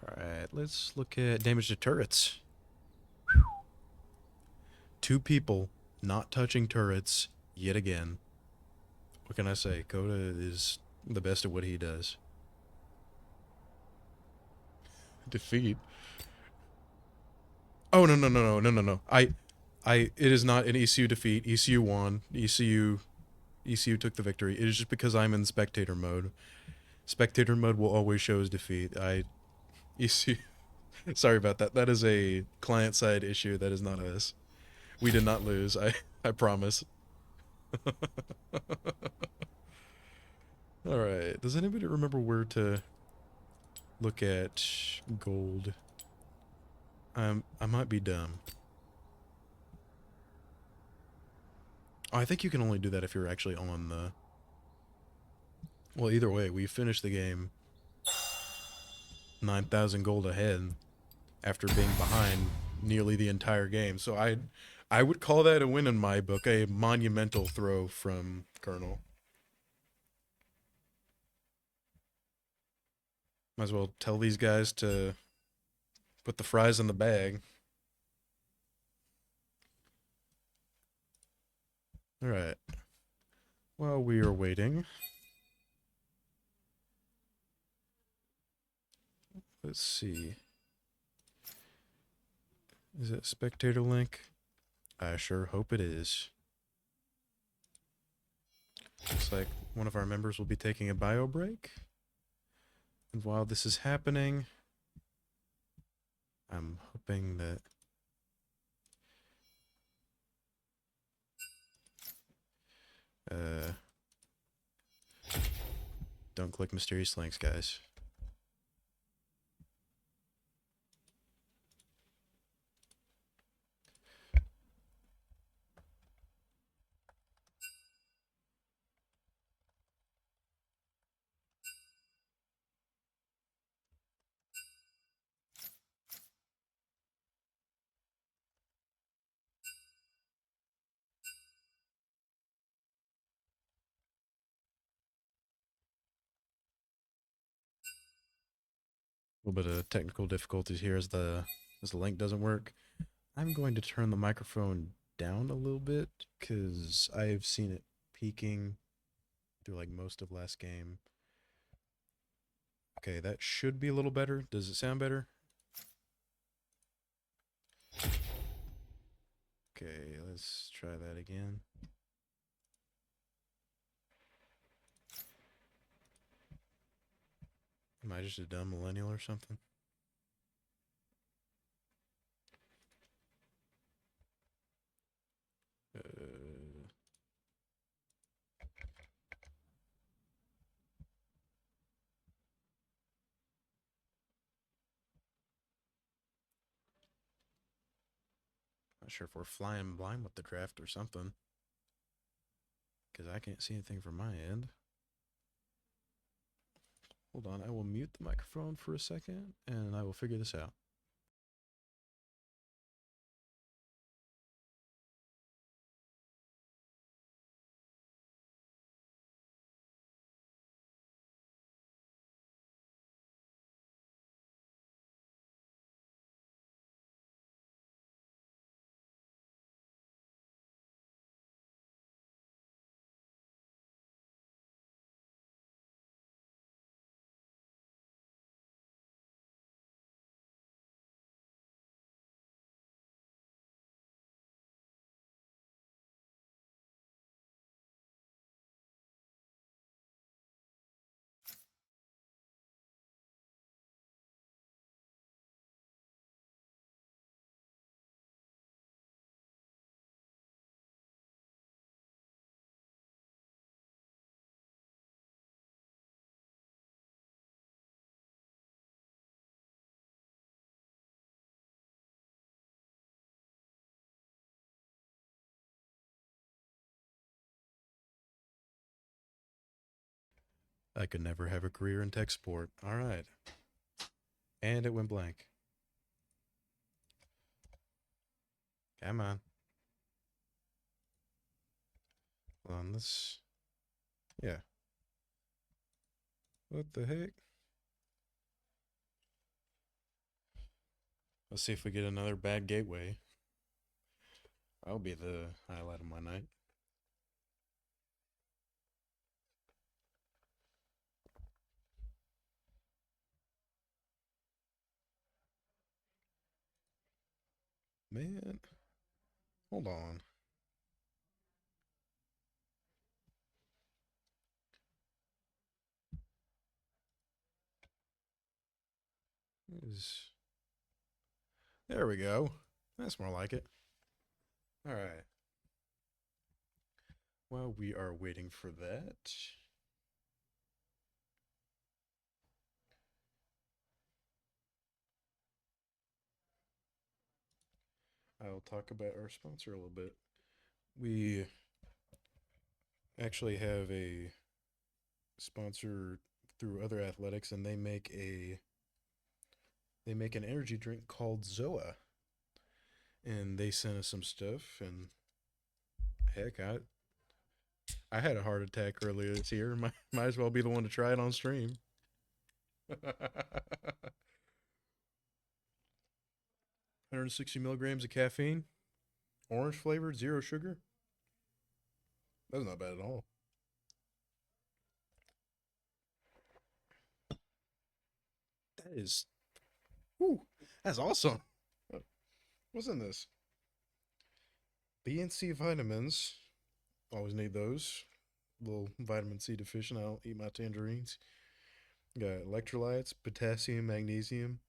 Alright, let's look at damage to turrets. 2 people not touching turrets yet again. What can I say? Coda is the best at what he does. Defeat? Oh, no. It is not an ECU defeat. ECU won. ECU took the victory. It is just because I'm in spectator mode. Spectator mode will always show as defeat. ECU... Sorry about that. That is a client-side issue. That is not us. We did not lose. I promise. Alright. Does anybody remember where to look at gold? I might be dumb. Oh, I think you can only do that if you're actually on the... Well, either way, we finished the game 9,000 gold ahead after being behind nearly the entire game. So I would call that a win in my book, a monumental throw from Colonel. Might as well tell these guys to put the fries in the bag. Alright. While we are waiting, let's see. Is it spectator link? I sure hope it is. Looks like one of our members will be taking a bio break. And while this is happening, I'm hoping that... don't click mysterious links, guys. A little bit of technical difficulties here as the link doesn't work. I'm going to turn the microphone down a little bit because I've seen it peaking through like most of last game. Okay, that should be a little better. Does it sound better? Okay, let's try that again. Am I just a dumb millennial or something? Not sure if we're flying blind with the draft or something. Because I can't see anything from my end. Hold on, I will mute the microphone for a second, and I will figure this out. I could never have a career in tech support. All right. And it went blank. Come on. Hold on, this. Yeah. What the heck? Let's see if we get another bad gateway. That'll be the highlight of my night. Man. Hold on. Is There we go. That's more like it. All right. While we are waiting for that, I'll talk about our sponsor a little bit. We actually have a sponsor through other athletics, and they make an energy drink called Zoa, and they sent us some stuff. And heck, I had a heart attack earlier this year. Might as well be the one to try it on stream. 160 milligrams of caffeine, orange flavored, zero sugar. That's not bad at all. That is, whew, that's awesome. What's in this? B and C vitamins. Always need those. A little vitamin C deficient. I don't eat my tangerines. Got electrolytes, potassium, magnesium,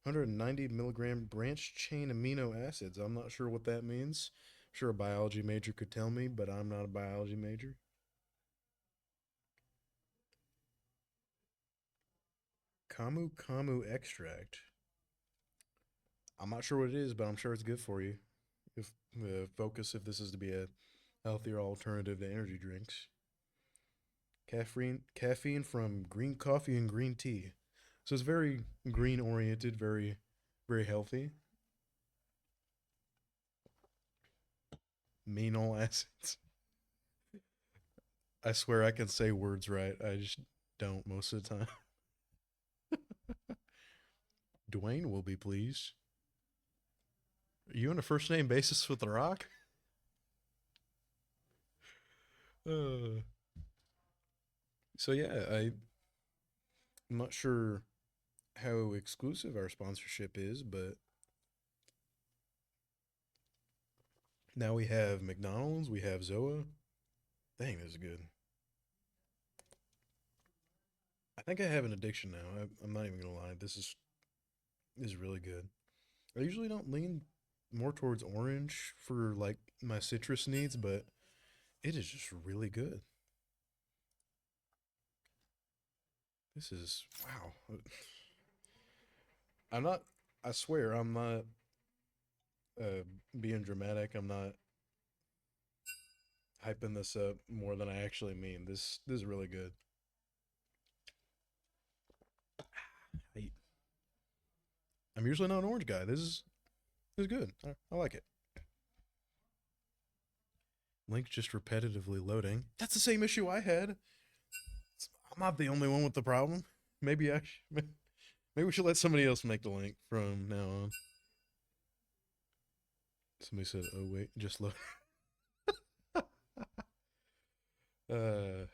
190 milligram branched chain amino acids. I'm not sure what that means. I'm sure a biology major could tell me, but I'm not a biology major. Camu Camu extract. I'm not sure what it is, but I'm sure it's good for you. If focus if this is to be a healthier alternative to energy drinks. Caffeine from green coffee and green tea. So it's very green oriented, very healthy. Amino acids. I swear I can say words right. I just don't most of the time. Dwayne will be pleased. Are you on a first name basis with The Rock? So yeah, I'm not sure how exclusive our sponsorship is, but now we have McDonald's, we have Zoa. Dang, this is good. I think I have an addiction now. I'm not even gonna lie. This is really good. I usually don't lean more towards orange for like my citrus needs, but it is just really good. This is wow. I'm not. I swear, I'm not being dramatic. I'm not hyping this up more than I actually mean. This is really good. I, I'm usually not an orange guy. This is good. I like it. Link just repetitively loading. That's the same issue I had. I'm not the only one with the problem. Maybe maybe we should let somebody else make the link from now on. Somebody said, "Oh wait, just load." uh,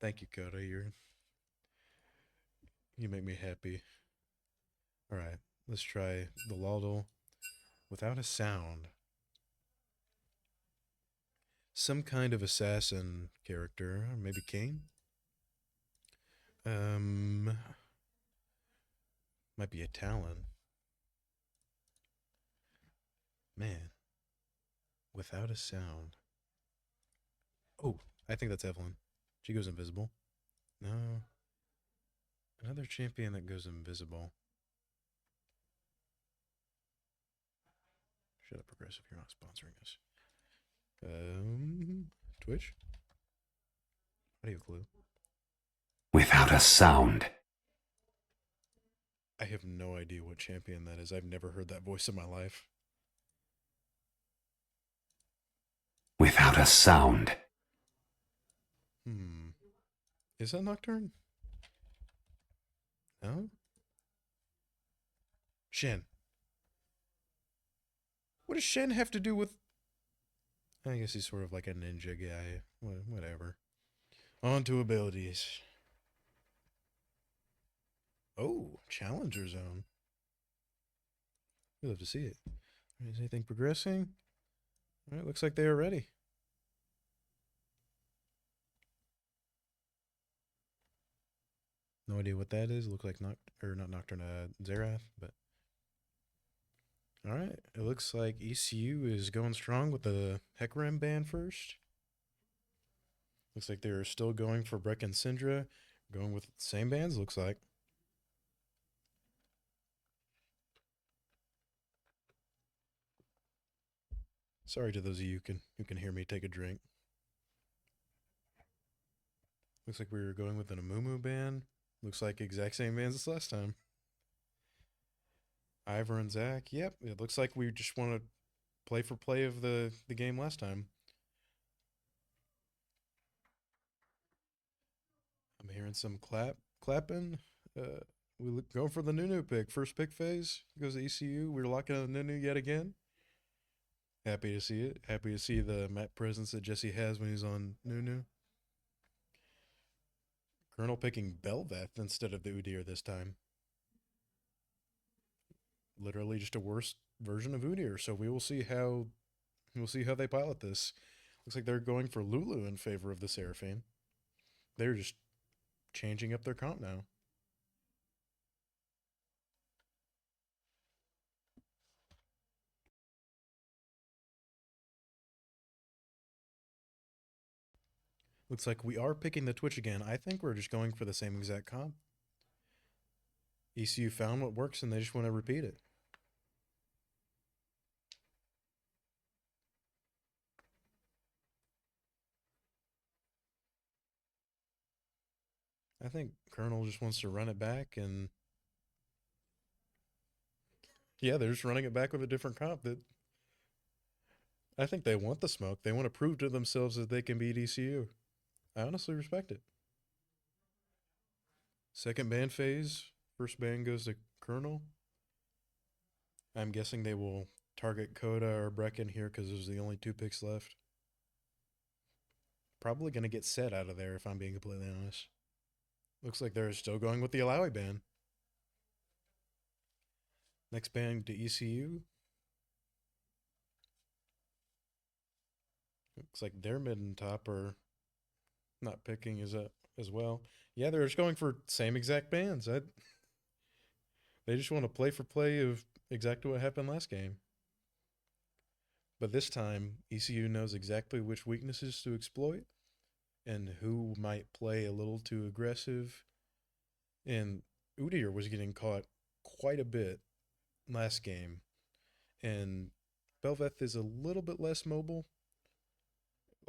Thank you, Coda. You make me happy. All right, let's try the Laudel without a sound. Some kind of assassin character, maybe Kane. Might be a Talon. Man, without a sound. Oh, I think that's Evelyn. She goes invisible. No. Another champion that goes invisible. Shut up, Progressive. You're not sponsoring us. Twitch? How do you have a clue? Without a sound. I have no idea what champion that is. I've never heard that voice in my life. Without a sound. Is that Nocturne? No? Shen. What does Shen have to do with... I guess he's sort of like a ninja guy. Whatever. On to abilities. Oh, Challenger Zone. We'd love to see it. Is anything progressing? All right, looks like they are ready. No idea what that is. Look like not Nocturne, Xerath, but all right. It looks like ECU is going strong with the Hecarim ban first. Looks like they're still going for Breck and Syndra, going with the same bans. Looks like. Sorry to those of you who can hear me take a drink. Looks like we were going with an Amumu ban. Looks like exact same bans as last time. Ivor and Zach. Yep, it looks like we just want to play for play of the game last time. I'm hearing some clapping. We go for the Nunu pick. First pick phase goes to ECU. We're locking on Nunu yet again. Happy to see it. Happy to see the map presence that Jesse has when he's on Nunu. Colonel picking Belveth instead of the Udyr this time. Literally just a worse version of Udyr. So we'll see how they pilot this. Looks like they're going for Lulu in favor of the Seraphine. They're just changing up their comp now. Looks like we are picking the Twitch again. I think we're just going for the same exact comp. ECU found what works and they just want to repeat it. I think Colonel just wants to run it back and... Yeah, they're just running it back with a different comp that... I think they want the smoke. They want to prove to themselves that they can beat ECU. I honestly respect it. Second ban phase. First ban goes to Colonel. I'm guessing they will target Coda or Brecken here because there's the only 2 picks left. Probably going to get set out of there if I'm being completely honest. Looks like they're still going with the Alawi ban. Next ban to ECU. Looks like their mid and top are not picking as well. Yeah, they're just going for same exact bans. They just want to play for play of exactly what happened last game. But this time, ECU knows exactly which weaknesses to exploit and who might play a little too aggressive. And Udyr was getting caught quite a bit last game. And Belveth is a little bit less mobile.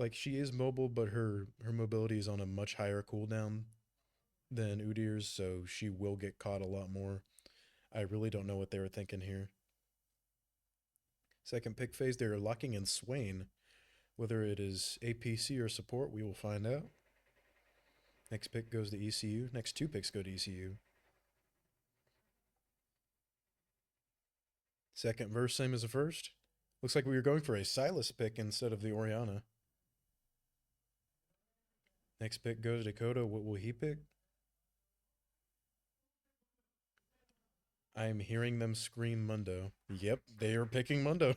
Like, she is mobile, but her mobility is on a much higher cooldown than Udyr's, so she will get caught a lot more. I really don't know what they were thinking here. Second pick phase, they're locking in Swain. Whether it is APC or support, we will find out. Next pick goes to ECU. Next 2 picks go to ECU. Second verse, same as the first. Looks like we were going for a Silas pick instead of the Orianna. Next pick goes to Dakota. What will he pick? I am hearing them scream Mundo. Yep, they are picking Mundo.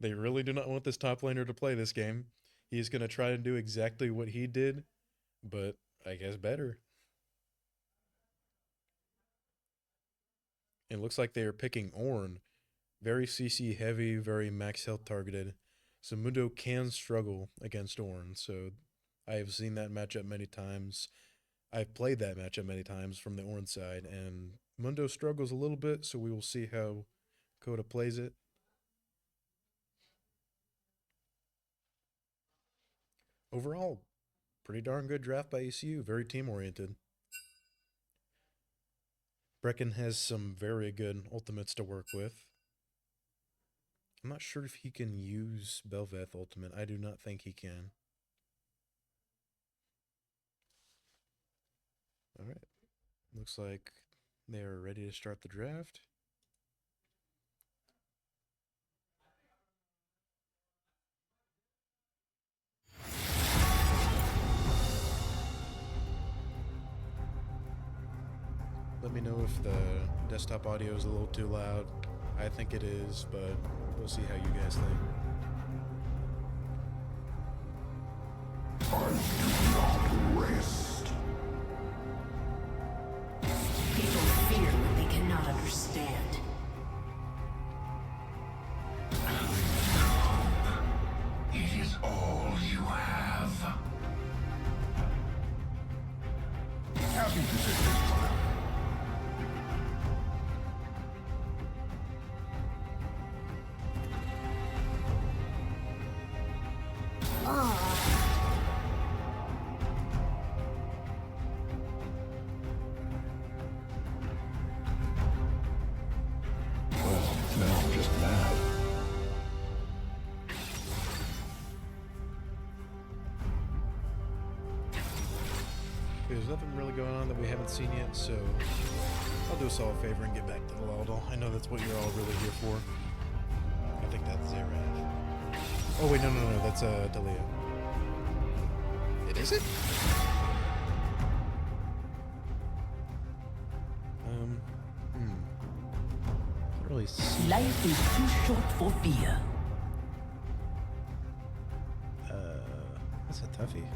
They really do not want this top laner to play this game. He's going to try to do exactly what he did, but I guess better. It looks like they are picking Ornn. Very CC heavy, very max health targeted. So Mundo can struggle against Ornn. So I have seen that matchup many times. I've played that matchup many times from the Ornn side, and Mundo struggles a little bit, so we will see how Coda plays it. Overall, pretty darn good draft by ECU. Very team oriented. Brecken has some very good ultimates to work with. I'm not sure if he can use Belveth ultimate. I do not think he can. All right. Looks like they are ready to start the draft. Let me know if the desktop audio is a little too loud. I think it is, but we'll see how you guys think. Rest. People fear what they cannot understand. It is all you have. Happy to take this one. Well, now I'm just mad. There's nothing really going on that we haven't seen yet, so I'll do us all a favor and get back to the Laldo. I know that's what you're all really here for. I think that's Zerath. Oh wait, no, that's Delia. It isn't? Can't really see. Life is too short for fear. That's a toughie.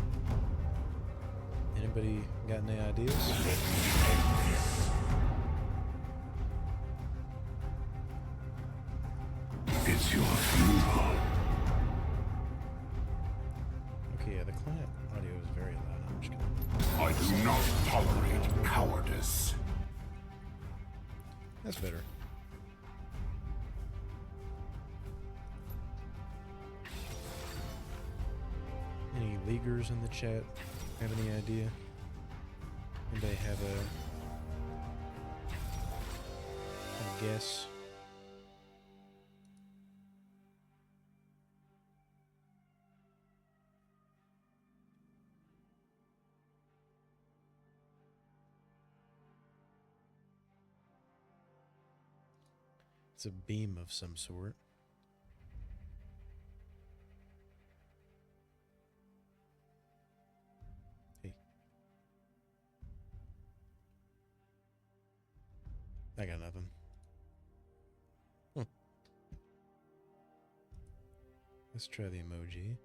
Anybody got any ideas? It's your funeral. Okay, yeah, the client audio is very loud. I'm just gonna... I do not tolerate cowardice. That's better. Any leaguers in the chat have any idea? Anybody have a guess? It's a beam of some sort. Hey. I got nothing. Huh. Let's try the emoji.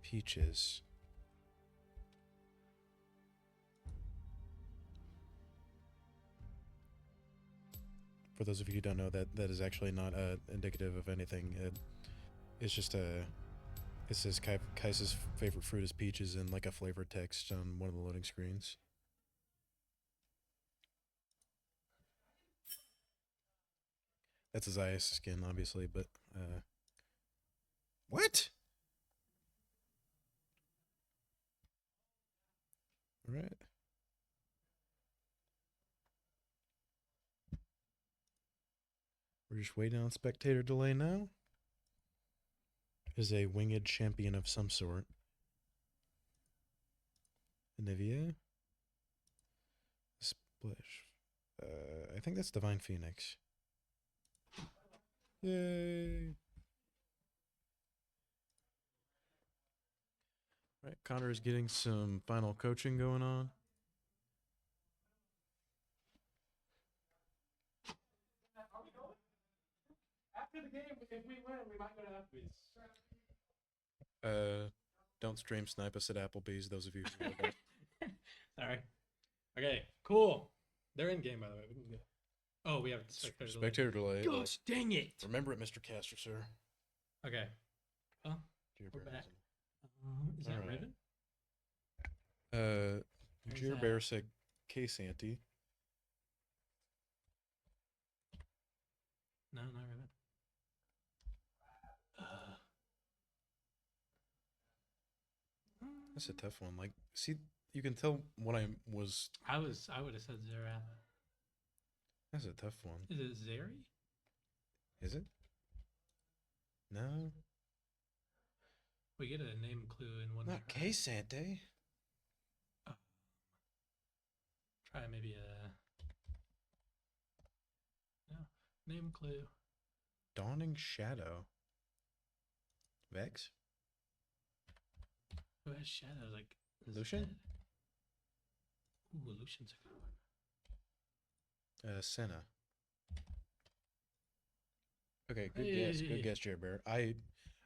Peaches. For those of you who don't know, that is actually not indicative of anything. It's just a... It says Kaisa's favorite fruit is peaches and like a flavor text on one of the loading screens. That's his IS skin, obviously, but... What? Alright. We're just waiting on spectator delay now. Is a winged champion of some sort. Anivia. Splish. I think that's Divine Phoenix. Yay! Right, Connor is getting some final coaching going on. After the game, if we win, we might go to Applebee's. Don't stream snipe us at Applebee's, those of you who know that. Sorry. Okay, cool. They're in game, by the way. We can go. Oh, we have spectator delay. Spectator delay. Gosh, dang it. Remember it, Mr. Castor, sir. Okay. Well, Dear we're Bear back. doesn't- Is that Alright. Raven? Where's Dear that? Bear said K Santy. No, not Raven. That's a tough one. Like, see, you can tell what I would have said Zerath. That's a tough one. Is it Zeri? Is it? No, We get a name clue in one. not K-Sante. Try maybe a name clue. Dawning Shadow. Vex? Who has shadows like Lucian? Zed? Ooh, Lucian's a good one. Senna. Okay, good Hey. guess. Good guess, Jer Bear. I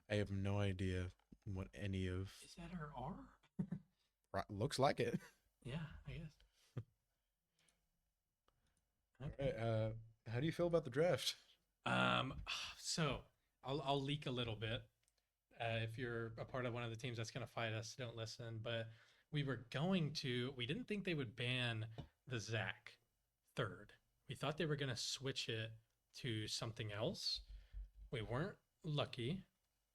have no idea what any of. Is that her R? Looks like it. Yeah, I guess. Alright, how do you feel about the draft? So I'll leak a little bit. If you're a part of one of the teams that's gonna fight us, don't listen. But we didn't think they would ban the Zac third. We thought they were gonna switch it to something else. We weren't lucky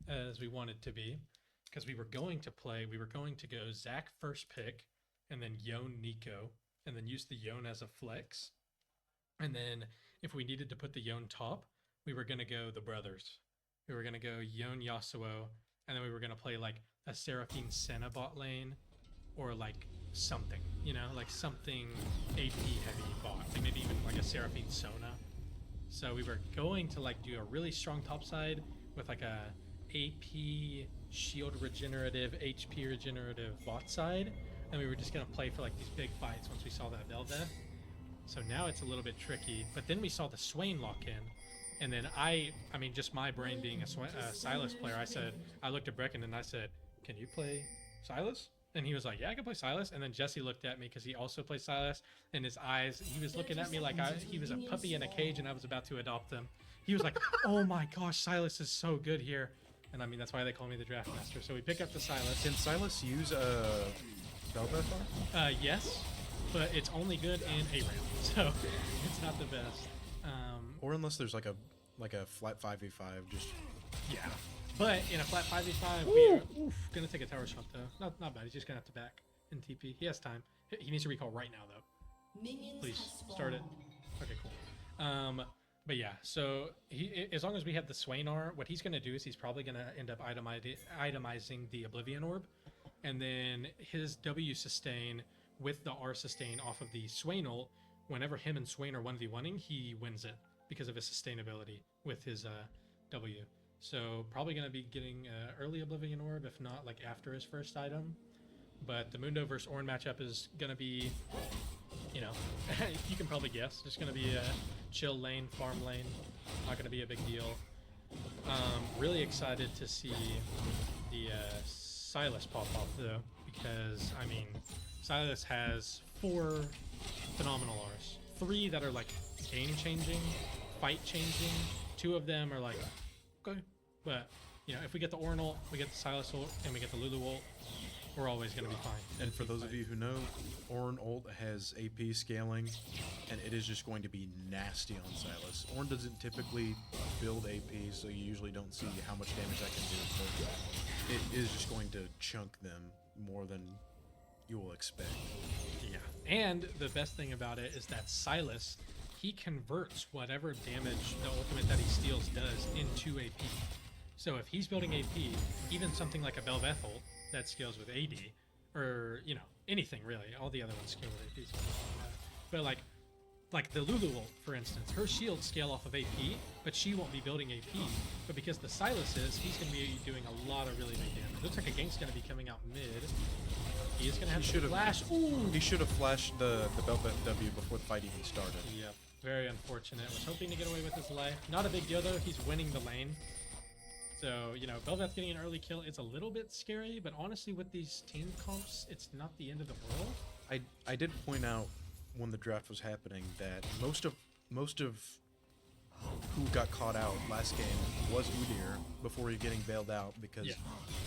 as we wanted to be, because we were going to go Zac first pick, and then Yone Nico, and then use the Yone as a flex. And then if we needed to put the Yone top, we were going to go the brothers. We were going to go Yone Yasuo, and then we were going to play like a Seraphine Senna bot lane, or like something, like something AP heavy bot, like maybe even like a Seraphine Sona. So we were going to like do a really strong top side with like a AP shield regenerative, HP regenerative bot side, and we were just going to play for like these big fights once we saw that Velvet. So now it's a little bit tricky, but then we saw the Swain lock in, and then I mean, just my brain being a Sylas player, I looked at Brecken and I said, "Can you play Sylas?" And he was like, "Yeah, I can play Sylas." And then Jesse looked at me because he also plays Sylas, and his eyes, he was looking at me like he was a puppy in a cage and I was about to adopt him. He was like, "Oh my gosh, Sylas is so good here." And I mean, that's why they call me the draft master. So we pick up the Sylas. Can Silas use Velvet farm? Yes, but it's only good in ARAM, so it's not the best. Or unless there's like a flat 5v5, just Yeah. But in a flat 5v5, we are gonna take a tower shot though. Not bad. He's just gonna have to back in TP. He has time. He needs to recall right now though. Please start it. Okay, cool. But yeah, so as long as we have the Swain R, what he's gonna do is he's probably gonna end up itemizing the Oblivion Orb, and then his W sustain with the R sustain off of the Swain ult. Whenever him and Swain are 1v1ing, he wins it because of his sustainability with his W. So probably going to be getting early Oblivion Orb, if not like after his first item. But the Mundo versus Ornn matchup is going to be, you can probably guess. Just going to be a chill lane, farm lane. Not going to be a big deal. Really excited to see the Sylas pop off though, because I mean, Sylas has 4 phenomenal Rs. 3 that are like game changing, fight changing. 2 of them are like, okay. But, if we get the Ornn ult, we get the Sylas ult, and we get the Lulu ult, we're always going to be fine. And for those of you who know, Ornn ult has AP scaling, and it is just going to be nasty on Sylas. Ornn doesn't typically build AP, so you usually don't see how much damage that can do. But it is just going to chunk them more than you will expect. Yeah. And the best thing about it is that Sylas, he converts whatever damage the ultimate that he steals does into AP. So if he's building AP, even something like a Belvethel that scales with AD, or anything really, all the other ones scale with AP. So but like the Lulu ult, for instance, her shields scale off of AP, but she won't be building AP. But because the Sylas is, he's going to be doing a lot of really big damage. Looks like a gank's going to be coming out mid. He is going to have to flash. Ooh! He should have flashed the Belvet W before the fight even started. Yep. Very unfortunate. Was hoping to get away with his life. Not a big deal though. He's winning the lane. So, Belveth getting an early kill is a little bit scary, but honestly with these team comps, it's not the end of the world. I did point out when the draft was happening that most of who got caught out last game was Udyr before he getting bailed out because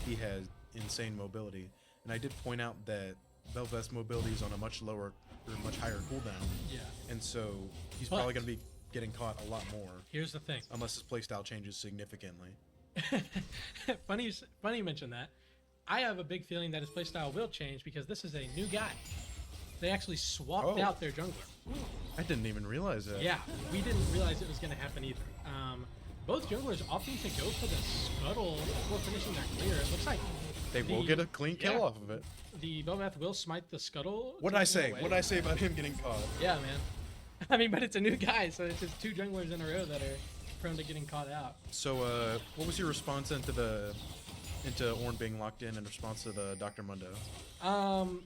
he has insane mobility. And I did point out that Belveth's mobility is on a much lower or much higher cooldown. Yeah. And so he's probably going to be getting caught a lot more. Here's the thing. Unless his playstyle changes significantly. funny you mention that. I have a big feeling that his playstyle will change because this is a new guy. They actually swapped Oh. out their jungler. I didn't even realize that. Yeah, we didn't realize it was going to happen either. Both junglers opting to go for the scuttle before finishing their clear. It looks like They will the- get a clean kill yeah. off of it. the Belveth will smite the scuttle. What'd I taking say? away. What'd I say about him getting caught? Yeah, man. I mean, but it's a new guy, so it's just 2 junglers in a row that are prone to getting caught out. So, what was your response into Ornn being locked in response to the Dr. Mundo?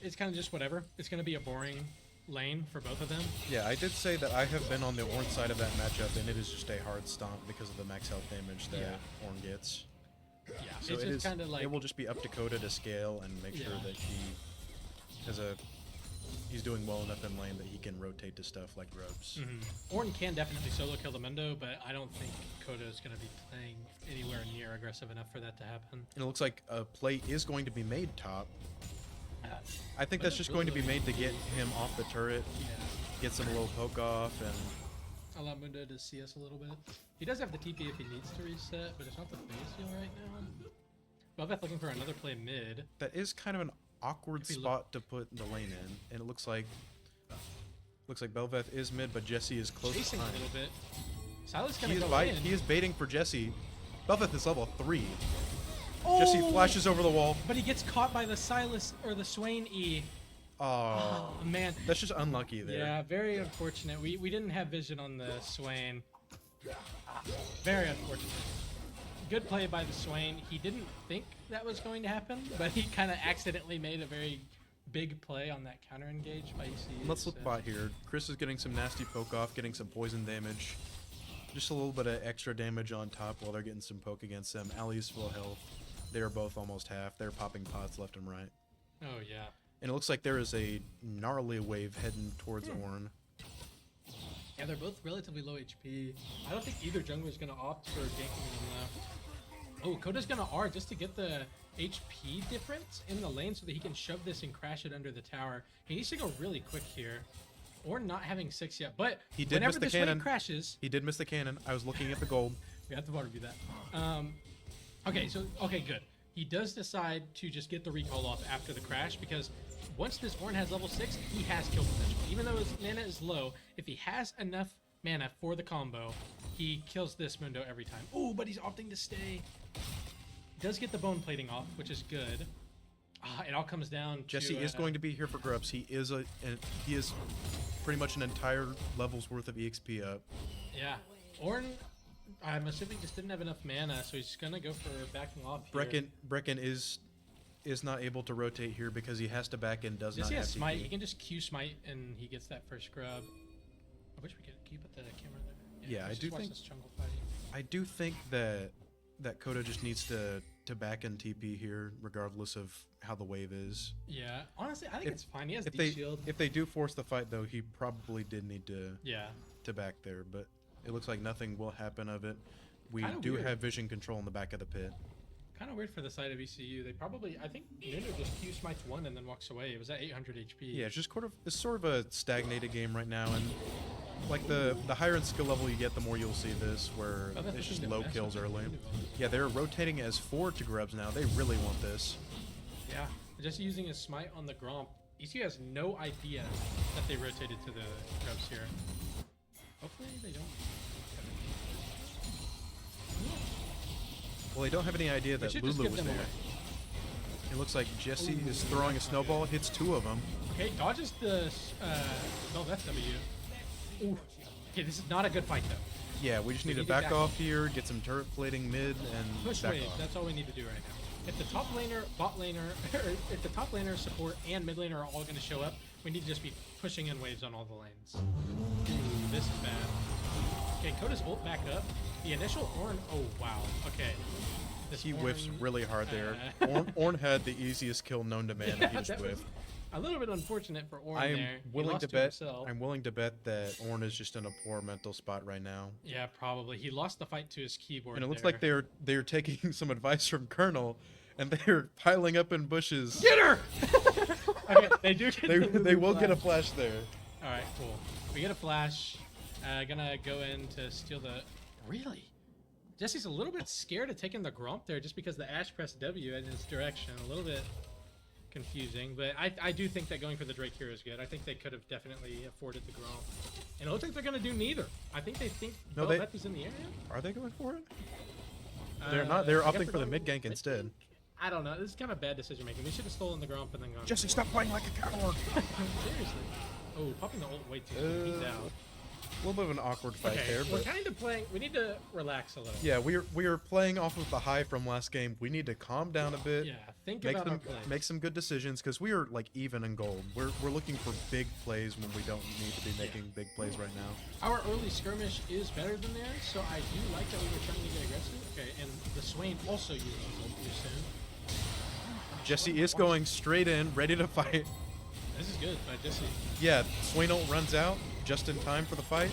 It's kind of just whatever. It's going to be a boring lane for both of them. Yeah, I did say that I have been on the Ornn side of that matchup, and it is just a hard stomp because of the max health damage that Yeah. Ornn gets. Yeah, So it's it just is. kind of like It will just be up to Coda to scale and make sure Yeah. that he has he's doing well enough in lane that he can rotate to stuff like grubs. Ornn can definitely solo kill the Mundo, but I don't think Coda is going to be playing anywhere near aggressive enough for that to happen. And it looks like a play is going to be made top. I think But that's it's just going to be really- made to get him off the turret, Yeah, get some low poke off, and allow Mundo to see us a little bit. He does have the TP if he needs to reset, but it's not the phase heal right now. Belveth looking for another play mid. that is kind of an awkward If we look- spot to put the lane in. And it looks like Belveth is mid, but Jesse is close Chasing a behind. little bit. Silas He gonna is, go bite, in. he is baiting for Jesse. Belveth is level 3. Jesse Oh! flashes over the wall. But he gets caught by the Silas or the Swain E. Oh, Oh man. that's just unlucky there. Yeah, very unfortunate. We didn't have vision on the Swain. Very unfortunate. Good play by the Swain. He didn't think that was going to happen, but he kind of accidentally made a very big play on that counter engage by ECU. Let's look so- bot here. Chris is getting some nasty poke off, getting some poison damage. Just a little bit of extra damage on top while they're getting some poke against them. Ali's full health. They are both almost half. They're popping pots left and right. Oh yeah. And it looks like there is a gnarly wave heading towards Ornn. Yeah, they're both relatively low HP. I don't think either jungler is going to opt for ganking them though. Oh, Koda's going to R just to get the HP difference in the lane so that he can shove this and crash it under the tower. He needs to go really quick here. Or not having 6 yet, but He did whenever miss the this cannon. wave crashes, He did miss the cannon. I was looking at the gold. we have to water view that. Okay, good. He does decide to just get the recall off after the crash because once this Ornn has level 6, he has kill potential. Even though his mana is low, if he has enough mana for the combo, he kills this Mundo every time. Oh, but he's opting to stay. Does get the bone plating off, which is good. It all comes down Jesse to... is going to be here for grubs. He is pretty much an entire level's worth of EXP up. Yeah. Ornn, I'm assuming, just didn't have enough mana, so he's going to go for backing off here. Brecken is not able to rotate here because he has to back in. Does Jesse not have has smite. TP. He can just Q smite and he gets that first grub. I wish we could. Can you put the camera there? Yeah, I let's do just watch think- this jungle fighting. I do think that Coda just needs to back in TP here, regardless of how the wave is. Yeah, honestly, I think If- it's fine. He has If D they shield. if they do force the fight though, he probably did need to Yeah. back there, but it looks like nothing will happen of it. We Kinda do weird. have vision control in the back of the pit. Kind of weird for the side of ECU. They probably, I think Nuno just Q smites one and then walks away. It was at 800 HP. Yeah, it's sort of a stagnated game right now, and like the higher in skill level you get, the more you'll see this, where Oh, that's it's the just thing, low that's kills what early. they're doing. Yeah, they're rotating as 4 to grubs now. They really want this. Yeah. Just using his smite on the Gromp. ECU has no idea that they rotated to the grubs here. Hopefully they don't. Well, they don't have any idea We that should just Lulu give was them there. away. It looks like Jesse Ooh, is throwing a that's not snowball, hits 2 of them. Okay, dodges the Belveth W. Ooh. Okay, this is not a good fight though. Yeah, we just need to need to back back off here, get some turret plating mid, and Push back wave. off. That's all we need to do right now. If the top laner, bot laner, or if the top laner, support, and mid laner are all going to show up, we need to just be pushing in waves on all the lanes. Ooh, this is bad. Okay, Koda's ult back up. The initial Ornn. Oh wow. Okay. This He whiffs Ornn, really hard there. uh, Ornn had the easiest kill known to man, and he Yeah, just that was whiffed. a little bit unfortunate for Ornn I am there. He willing lost to bet. himself. I'm willing to bet that Ornn is just in a poor mental spot right now. Yeah, probably. He lost the fight to his keyboard. And it looks there. like they're taking some advice from Colonel, and they're piling up in bushes. Get her! Okay, they do get They the they will get a flash. flash there. All right, cool. We get a flash. Gonna go in to steal the. Really? Jesse's a little bit scared of taking the Gromp there just because the Ash pressed W in his direction. A little bit confusing, but I do think that going for the Drake here is good. I think they could have definitely afforded the Gromp. And it looks like they're going to do neither. I think they think No, Bel'Veth is in the area. Are they going for it? They're not. They're I guess opting for the going mid gank mid instead. gank. I don't know. This is kind of bad decision making. We should have stolen the Gromp and then gone. Jesse, stop playing like a coward. Seriously. Oh, popping the ult way too soon. He's out. A little bit of an awkward fight Okay, there, we're but kind of playing. We need to relax a little. yeah, we are playing off of the high from last game. We need to calm down a bit. Yeah. Think Make about our them plays. make some good decisions because we are like even in gold. We're looking for big plays when we don't need to be making big plays right now. Our early skirmish is better than theirs, so I do like that we were trying to get aggressive. Okay, and the Swain also using his ult too soon. Jesse is going straight in, ready to fight. This is good by Jesse. Yeah, Swain ult runs out just in time for the fight.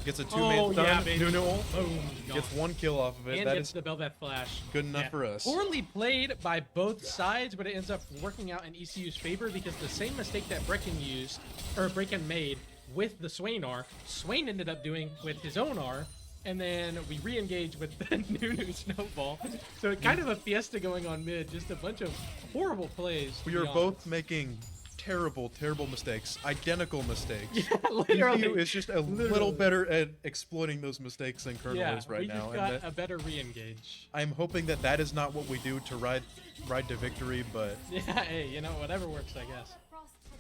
Gets a Oh, two-man yeah, done. baby. Nunu ult. Boom. Gets gone. one kill off of it. And That gets is the Bel'Veth flash. good enough for us. Poorly played by both sides, but it ends up working out in ECU's favor because the same mistake that Brecken made with the Swain R, Swain ended up doing with his own R, and then we re-engage with the Nunu Snowball. So kind of a fiesta going on mid, just a bunch of horrible plays. to We be are honest. both making terrible mistakes. Identical mistakes. Yeah, literally. ECU is just a little better at exploiting those mistakes than Colonel Yeah, is right we now. just And got that, a better re-engage. I'm hoping that that is not what we do to ride to victory, but Yeah, hey, you know, whatever works, I guess.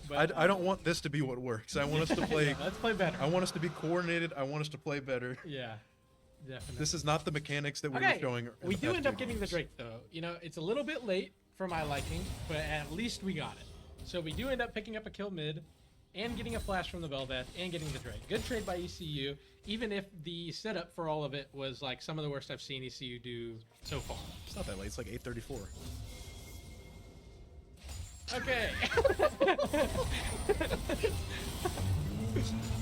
But I don't want this to be what works. I want us to play. yeah, let's play better. I want us to be coordinated. I want us to play better. Yeah, definitely. This is not the mechanics that we were Okay, showing. in we the do past end up two getting the games. Drake though. You know, it's a little bit late for my liking, but at least we got it. So we do end up picking up a kill mid, and getting a flash from the Bel'Veth, and getting the Drake. Good trade by ECU, even if the setup for all of it was like some of the worst I've seen ECU do so far. It's not that late. It's like 8:34. Okay.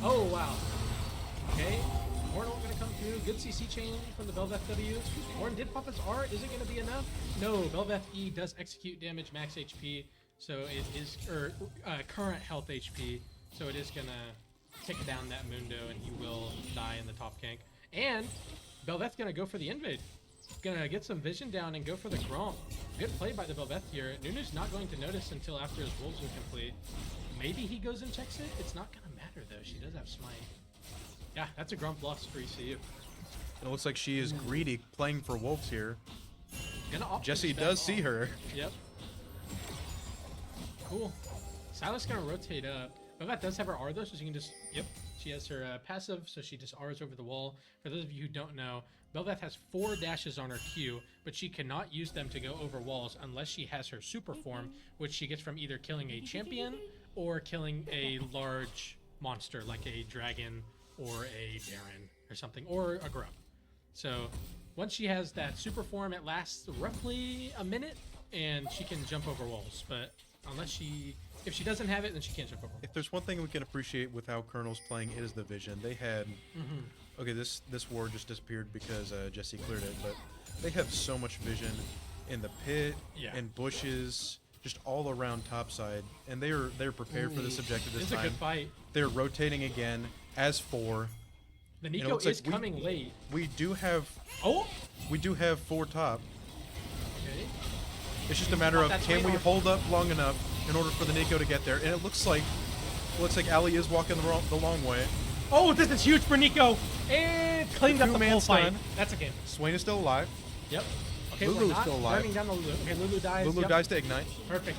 Oh, wow. Okay. Horn ult gonna come through. Good CC chain from the Bel'Veth W. Horn did pop his R. Is it gonna be enough? No. Bel'Veth E does execute damage, max HP. So it is, current health HP. So it is gonna take down that Mundo and he will die in the top gank. And Bel'Veth's gonna go for the invade. Gonna get some vision down and go for the Gromp. Good play by the Bel'Veth here. Nunu's not going to notice until after his wolves are complete. Maybe he goes and checks it. It's not gonna matter though. She does have smite. Yeah, that's a Gromp loss for ECU. It looks like she is greedy, playing for wolves here. Gonna opt to Jesse step does see off. her. Yep. Cool. Silas gonna rotate up. Bel'Veth does have her R though, so she can just. Yep. She has her passive, so she just R's over the wall. For those of you who don't know, Bel'Veth has 4 dashes on her Q, but she cannot use them to go over walls unless she has her super form, which she gets from either killing a champion or killing a large monster like a dragon or a Baron or something, or a Grub. So once she has that super form, it lasts roughly a minute, and she can jump over walls. But if she doesn't have it, then she can't jump over walls. If there's one thing we can appreciate with how Colonel's playing, it is the vision. They had, okay, this war just disappeared because Jesse cleared it, but they have so much vision in the pit, Yeah. and bushes, just all around topside, and they're prepared for this objective this It's a time. good fight. They're rotating again as 4. The And it Nico looks like is coming late. We do have Oh! 4 top. Okay. It's just a matter Pop of that can we Swain hold up long enough in order for the Nico to get there, and it looks like Ali is walking the long way. Oh, this is huge for Nico! And cleaned up the Two-man full fight. stun. That's a game. Swain is still alive. Yep. Okay, Lulu we're is not still alive. burning down the Lulu. Okay, Lulu dies. Lulu Yep. dies to ignite. Perfect.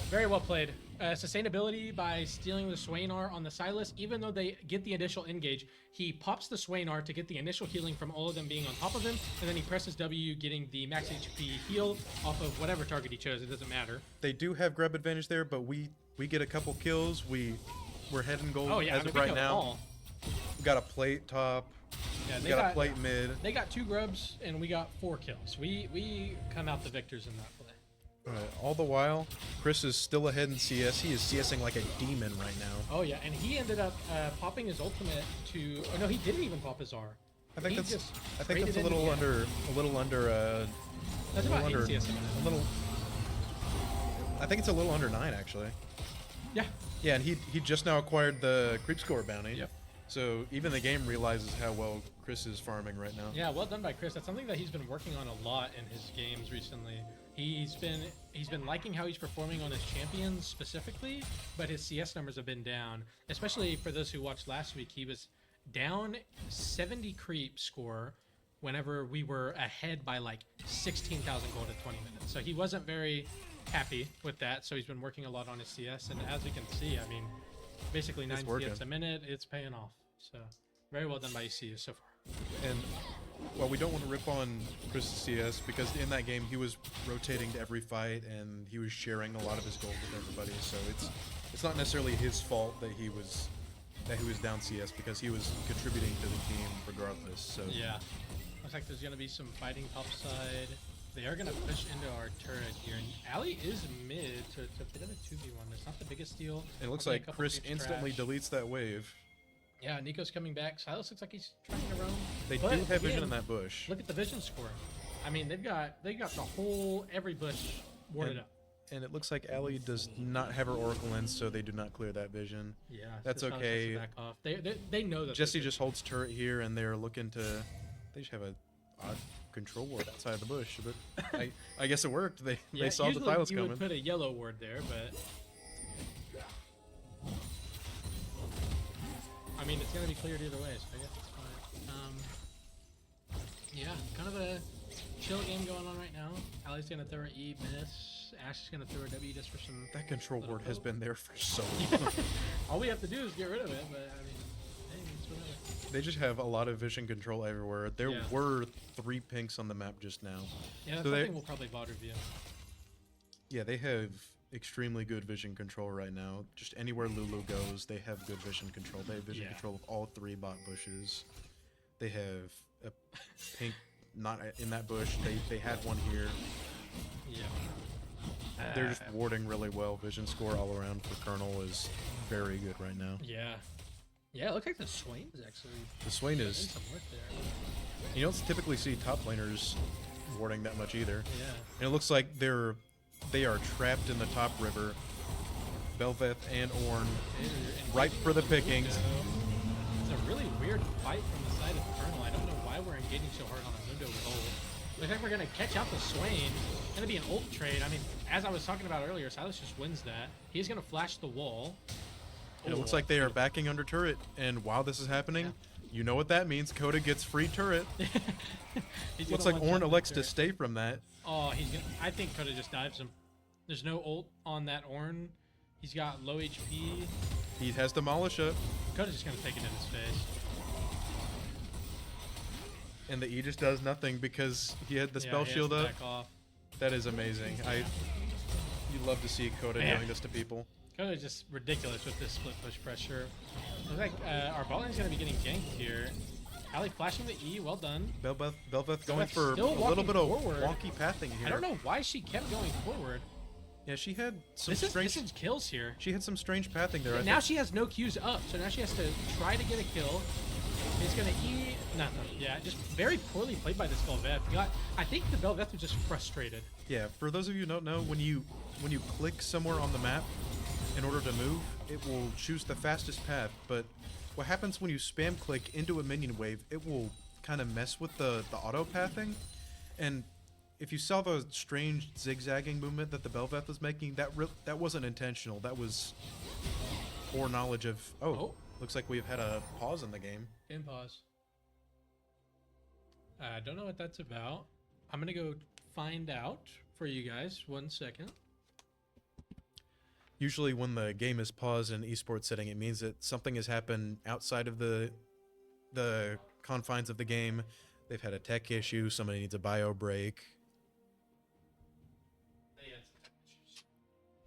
Very well played. Sustainability by stealing the Swain R on the Silas. Even though they get the initial engage, he pops the Swain R to get the initial healing from all of them being on top of him, and then he presses W, getting the max HP heal off of whatever target he chose. It doesn't matter. They do have grab advantage there, but we get a couple kills. We're heading gold Oh yeah, as I mean, of we right killed them now. all. We got a plate top. Yeah, We they got a plate mid. They got 2 grubs and we got 4 kills. We come out the victors in that play. All the while, Chris is still ahead in CS. He is CSing like a demon right now. Oh yeah, and he ended up popping his ultimate to. Oh no, he didn't even pop his R. I think He that's just a traded little into the under a little under That's about 8 CS a minute. a little. I think it's a little under 9 actually. Yeah. Yeah, and he just now acquired the creep score bounty. Yep. So even the game realizes how well Chris is farming right now. Yeah, well done by Chris. That's something that he's been working on a lot in his games recently. He's been liking how he's performing on his champions specifically, but his CS numbers have been down. Especially for those who watched last week, he was down 70 creep score whenever we were ahead by like 16,000 gold at 20 minutes. So he wasn't very happy with that. So he's been working a lot on his CS, and as we can see, I mean, basically 9 CS a minute, it's paying off. So very well done by ECU so far. And well, we don't want to rip on Chris' CS because in that game he was rotating to every fight and he was sharing a lot of his gold with everybody. So it's not necessarily his fault that he was down CS because he was contributing to the team regardless. So yeah, looks like there's gonna be some fighting top side. They are gonna push into our turret here, and Ali is mid, so it's a bit of a 2v1. It's not the biggest deal. it looks Probably a like couple Chris creeps instantly trash. deletes that wave. Yeah, Nico's coming back. Silas looks like he's trying to roam. They But do have vision again, in that bush. Look at the vision score. I mean, they got the whole every bush warded up. And it looks like Ali does not have her Oracle lens, so they do not clear that vision. Yeah, That's so Silas has to okay. back off. They know that. Jesse just holds turret here, and they're looking to. They just have a odd control ward outside the bush, but I guess it worked. They saw the usually Silas you coming. would put a yellow ward there, but I mean, it's gonna be cleared either way, so I guess it's fine. Yeah, kind of a chill game going on right now. Ali's gonna throw her E, miss. Ash is gonna throw her W just for some. That control little ward has poke. been there for so long. All we have to do is get rid of it, but I mean, hey, it's whatever. They just have a lot of vision control everywhere. There Yeah. were 3 pinks on the map just now. Yeah, that's So something we'll probably VOD review. Yeah, they have extremely good vision control right now. Just anywhere Lulu goes, they have good vision control. They have vision Yeah. control of all 3 bot bushes. They have a pink not in that bush. They had one here. Yeah. They're just warding really well. Vision score all around for Colonel is very good right now. Yeah. Yeah, it looks like the Swain is actually The Swain doing is... some work there. You don't typically see top laners warding that much either. Yeah. And it looks like they are trapped in the top river. Belveth and Ornn ripe for the pickings. It's a really weird fight from the side of Colonel. I don't know why we're engaging so hard on a Mundo with ult. Looks like we're gonna catch out the Swain. It's gonna be an ult trade. I mean, as I was talking about earlier, Silas just wins that. He's gonna flash the wall. And it looks like they are backing under turret. And while this is happening, you know what that means. Coda gets free turret. He's Looks gonna like one-shot Ornn the elects to turret. stay from that. Oh, he's gonna. I think Coda just dives him. There's no ult on that Ornn. He's got low HP. He has Demolish up. Coda's just gonna take it in his face. And the E just does nothing because he had the Yeah, spell he has shield to up. back off. That is amazing. You love to see Coda Man. doing this to people. Coda is just ridiculous with this split push pressure. Looks like our ball lane's gonna be getting ganked here. Ali flashing the E, well done. Belveth going Belveth's for a still little walking bit of forward. wonky pathing here. I don't know why she kept going forward. Yeah, she had some This strange. is kills here. She had some strange pathing there. I Now think. she has no Qs up, so now she has to try to get a kill. He's gonna E, nothing. Yeah, just very poorly played by this Belveth. I think the Belveth was just frustrated. Yeah, for those of you who don't know, when you click somewhere on the map in order to move, it will choose the fastest path. But what happens when you spam click into a minion wave, it will kind of mess with the auto pathing. And if you saw the strange zigzagging movement that the Belveth was making, that wasn't intentional. That was poor knowledge of. Oh, looks like we've had a pause in the game. In pause. I don't know what that's about. I'm gonna go find out for you guys. 1 second. Usually when the game is paused in an esports setting, it means that something has happened outside of the confines of the game. They've had a tech issue, somebody needs a bio break.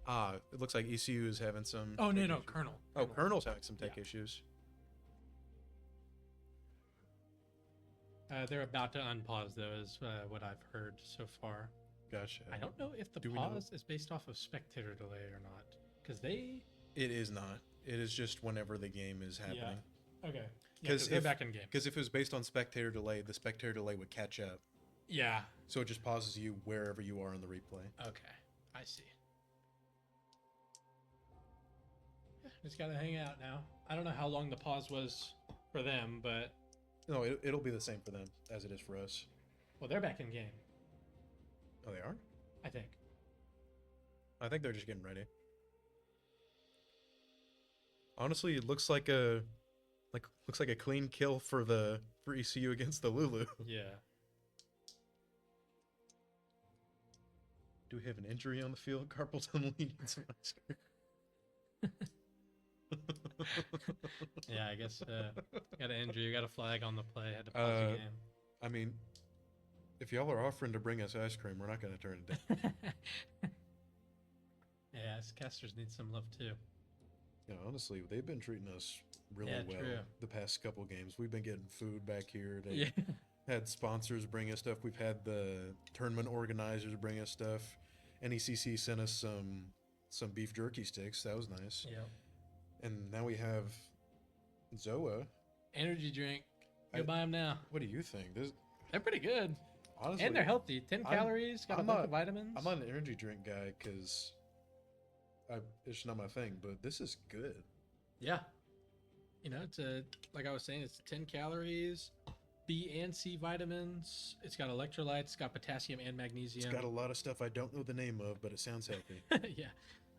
It looks like ECU is having some... Oh, no, tech no, issues. Colonel. Oh, Colonel's having some tech issues. They're about to unpause, though, is what I've heard so far. Gotcha. I don't know if the Do we know? pause is based off of spectator delay or not. Because they... It is not. It is just whenever the game is happening. Okay. Because they're back in game. Because if it was based on spectator delay, the spectator delay would catch up. Yeah. So it just pauses you wherever you are in the replay. Okay. I see. Just gotta hang out now. I don't know how long the pause was for them, but No, it'll be the same for them as it is for us. well, they're back in game, Oh, they are? I think. I think they're just getting ready. Honestly, it looks like a clean kill for ECU against the Lulu. Yeah. Do we have an injury on the field? Carpelton leads. Yeah, I guess got an injury, got a flag on the play, had to pause the game. I mean, if y'all are offering to bring us ice cream, we're not going to turn it down. Yeah, casters need some love too. Yeah, honestly, they've been treating us really Yeah, well true. the past couple games. We've been getting food back here. They Yeah. had sponsors bring us stuff. We've had the tournament organizers bring us stuff. NECC sent us some beef jerky sticks. That was nice. Yep. And now we have Zoa. Energy drink. I- Go buy them now. What do you think? They're pretty good. Honestly, And they're healthy. 10 I'm- calories, got I'm a bunch not- of vitamins. I'm not an energy drink guy because it's not my thing, but this is good. Yeah. You know, it's like I was saying, it's 10 calories, B and C vitamins. It's got electrolytes, it's got potassium and magnesium. It's got a lot of stuff I don't know the name of, but it sounds healthy. Yeah.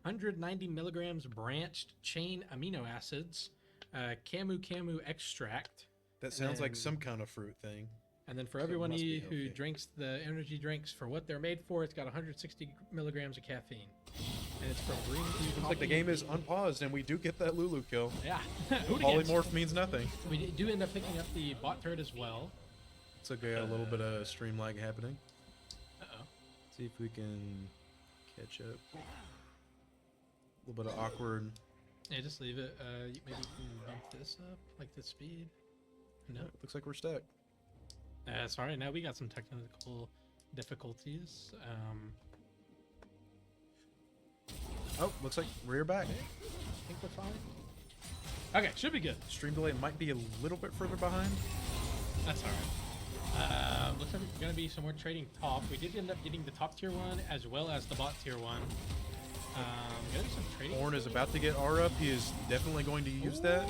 190 milligrams branched chain amino acids, camu extract. That sounds like And- some kind of fruit thing. And then for So it everyone must be who healthy. drinks the energy drinks for what they're made for, it's got 160 milligrams of caffeine. And it's from green tea. Looks like the game is unpaused, and we do get that Lulu kill. Yeah. Hooligans. Polymorph means nothing. We do end up picking up the bot turret as well. It's okay, got a little bit of stream lag happening. Uh-oh. See if we can catch up. A little bit of awkward. Yeah, just leave it. Maybe you can bump this up, like the speed. No. Looks like we're stuck. Sorry, now we got some technical difficulties. Oh, looks like we're back. I think we're fine. Okay, should be good. Stream delay might be a little bit further behind. That's alright. Looks like we're going to be somewhere trading top. We did end up getting the top tier one as well as the bot tier one. Gonna be some trading. Orn is about to get R up. He is definitely going to use that.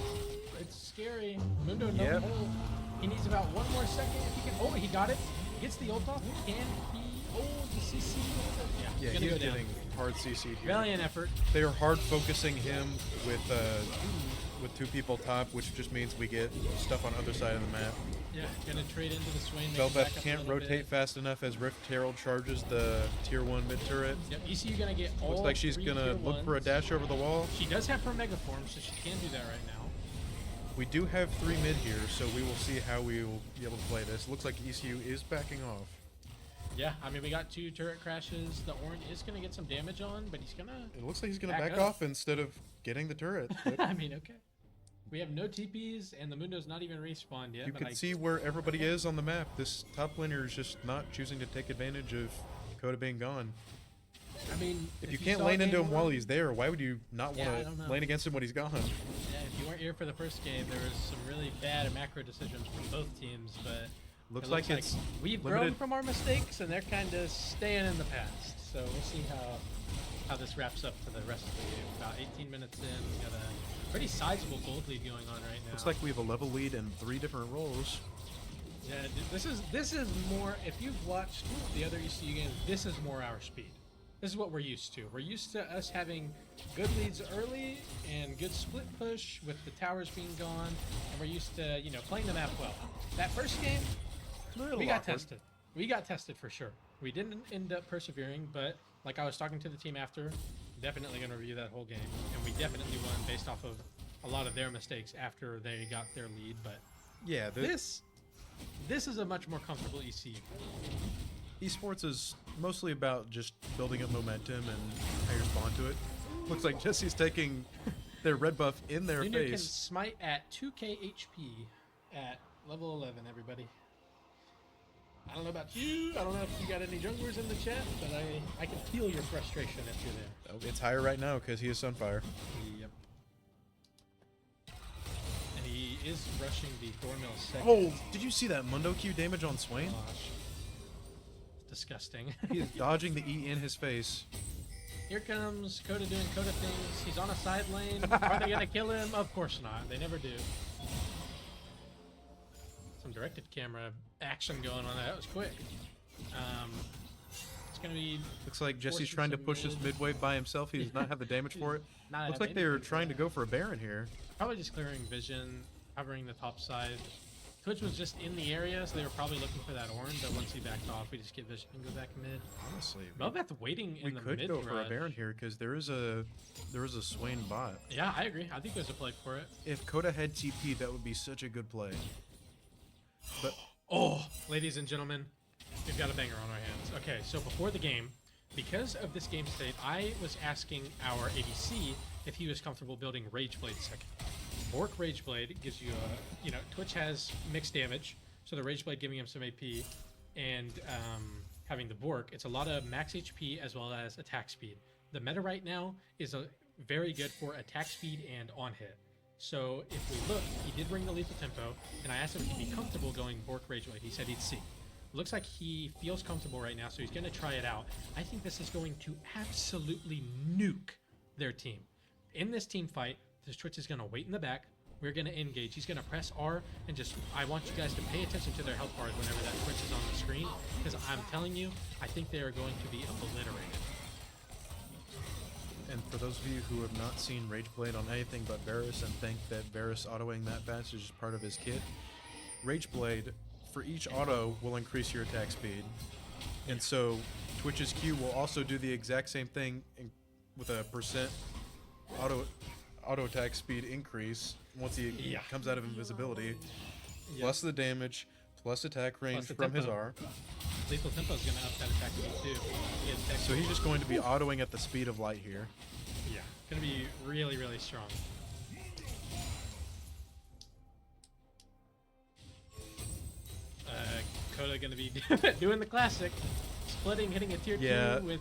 It's scary. Mundo, no Yep. hold. He needs about one more second. If he can, oh, he got it. Gets the ult off. Can he? Oh, the CC. Yeah, Yeah, gonna he's go down. getting hard CC'd here. Valiant effort. They are hard focusing him with two people top, which just means we get stuff on other side of the map. Yeah, gonna trade into the Swain. make him back Velvet up a can't little rotate bit. fast enough as Rift Herald charges the tier 1 mid turret. Yep, ECU gonna get all Looks like she's three gonna tier look for a ones. dash over the wall. She does have her mega form, so she can do that right now. We do have 3 mid here, so we will see how we will be able to play this. Looks like ECU is backing off. Yeah, I mean we got 2 turret crashes. The Orange is gonna get some damage on, but he's gonna. It looks like he's gonna Back back up. off instead of getting the turret. But I mean, okay. We have no TPs, and the Mundo's not even respawned yet. you but can I see where everybody is on the map. This top laner is just not choosing to take advantage of Coda being gone. I mean, If you can't lane into him while he's there, why would you not Yeah, I want don't to know. lane against him when he's gone? Yeah, if you weren't here for the first game, there was some really bad macro decisions from both teams, but Looks it like it's we've grown limited. from our mistakes, and they're kind of staying in the past. So we'll see how this wraps up for the rest of the game. About 18 minutes in, we got a pretty sizable gold lead going on right now. Looks like we have a level lead in 3 different roles. Yeah, dude, this is more. If you've watched the other ECU games, this is more our speed. This is what we're used to. We're used to us having good leads early and good split push with the towers being gone, and we're used to playing the map well. That first game, we got tested. We got tested for sure. We didn't end up persevering, but like I was talking to the team after, definitely going to review that whole game, and we definitely won based off of a lot of their mistakes after they got their lead. But Yeah, this is a much more comfortable ECU. Esports is mostly about just building up momentum and how you respond to it. Looks like Jesse's taking their red buff in their Junior can face. smite at 2k HP at level 11, everybody. I don't know about you. I don't know if you got any junglers in the chat, but I can feel your frustration if you're there. Oh, it's higher right now because he is Sunfire. Yep. And he is rushing the Thornmill second. Oh, did you see that Mundo Q damage on Swain? Gosh. Disgusting. He is dodging the E in his face. Here comes Coda doing Coda things. He's on a side lane. Are they going to kill him? Of course not. They never do. some directed camera action going on there. That was quick. It's gonna be Looks like Jesse's forces trying to some push this mid. midway by himself. He does not have the damage for it. Not Looks have like they were anything for trying to that. go for a Baron here. Probably just clearing vision, covering the top side. Twitch was just in the area, so they were probably looking for that orange. But once he backed off, we just get vision and go back mid. Honestly, Melveth waiting we in the could mid go for a rush. Baron here because there is a Swain bot. Yeah, I agree. I think there's a play for it. If Coda had TP, that would be such a good play. But Oh, ladies and gentlemen, we've got a banger on our hands. Okay, so before the game, because of this game state, I was asking our ADC if he was comfortable building Rageblade second. Bork Rageblade gives you a, Twitch has mixed damage, so the Rageblade giving him some AP, and having the Bork, it's a lot of max HP as well as attack speed. The meta right now is very good for attack speed and on hit. So if we look, he did bring the lethal tempo, and I asked him if he'd be comfortable going Bork Rageblade. He said he'd see. Looks like he feels comfortable right now, so he's going to try it out. I think this is going to absolutely nuke their team. In this team fight, this Twitch is going to wait in the back. We're going to engage. He's going to press R and I want you guys to pay attention to their health bars whenever that Twitch is on the screen, because I'm telling you, I think they are going to be obliterated. And for those of you who have not seen Rageblade on anything but Varus and think that Varus autoing that fast is just part of his kit, Rageblade, for each auto, will increase your attack speed. And so Twitch's Q will also do the exact same thing with a percent auto attack speed increase once he comes out of invisibility, plus the damage, plus attack range the from his tempo. R. Lethal tempo is going to up that attack speed too. So he's just going to be autoing at the speed of light here. Yeah, going to be really, really strong. Coda going to be doing the classic, splitting, hitting a tier 2 with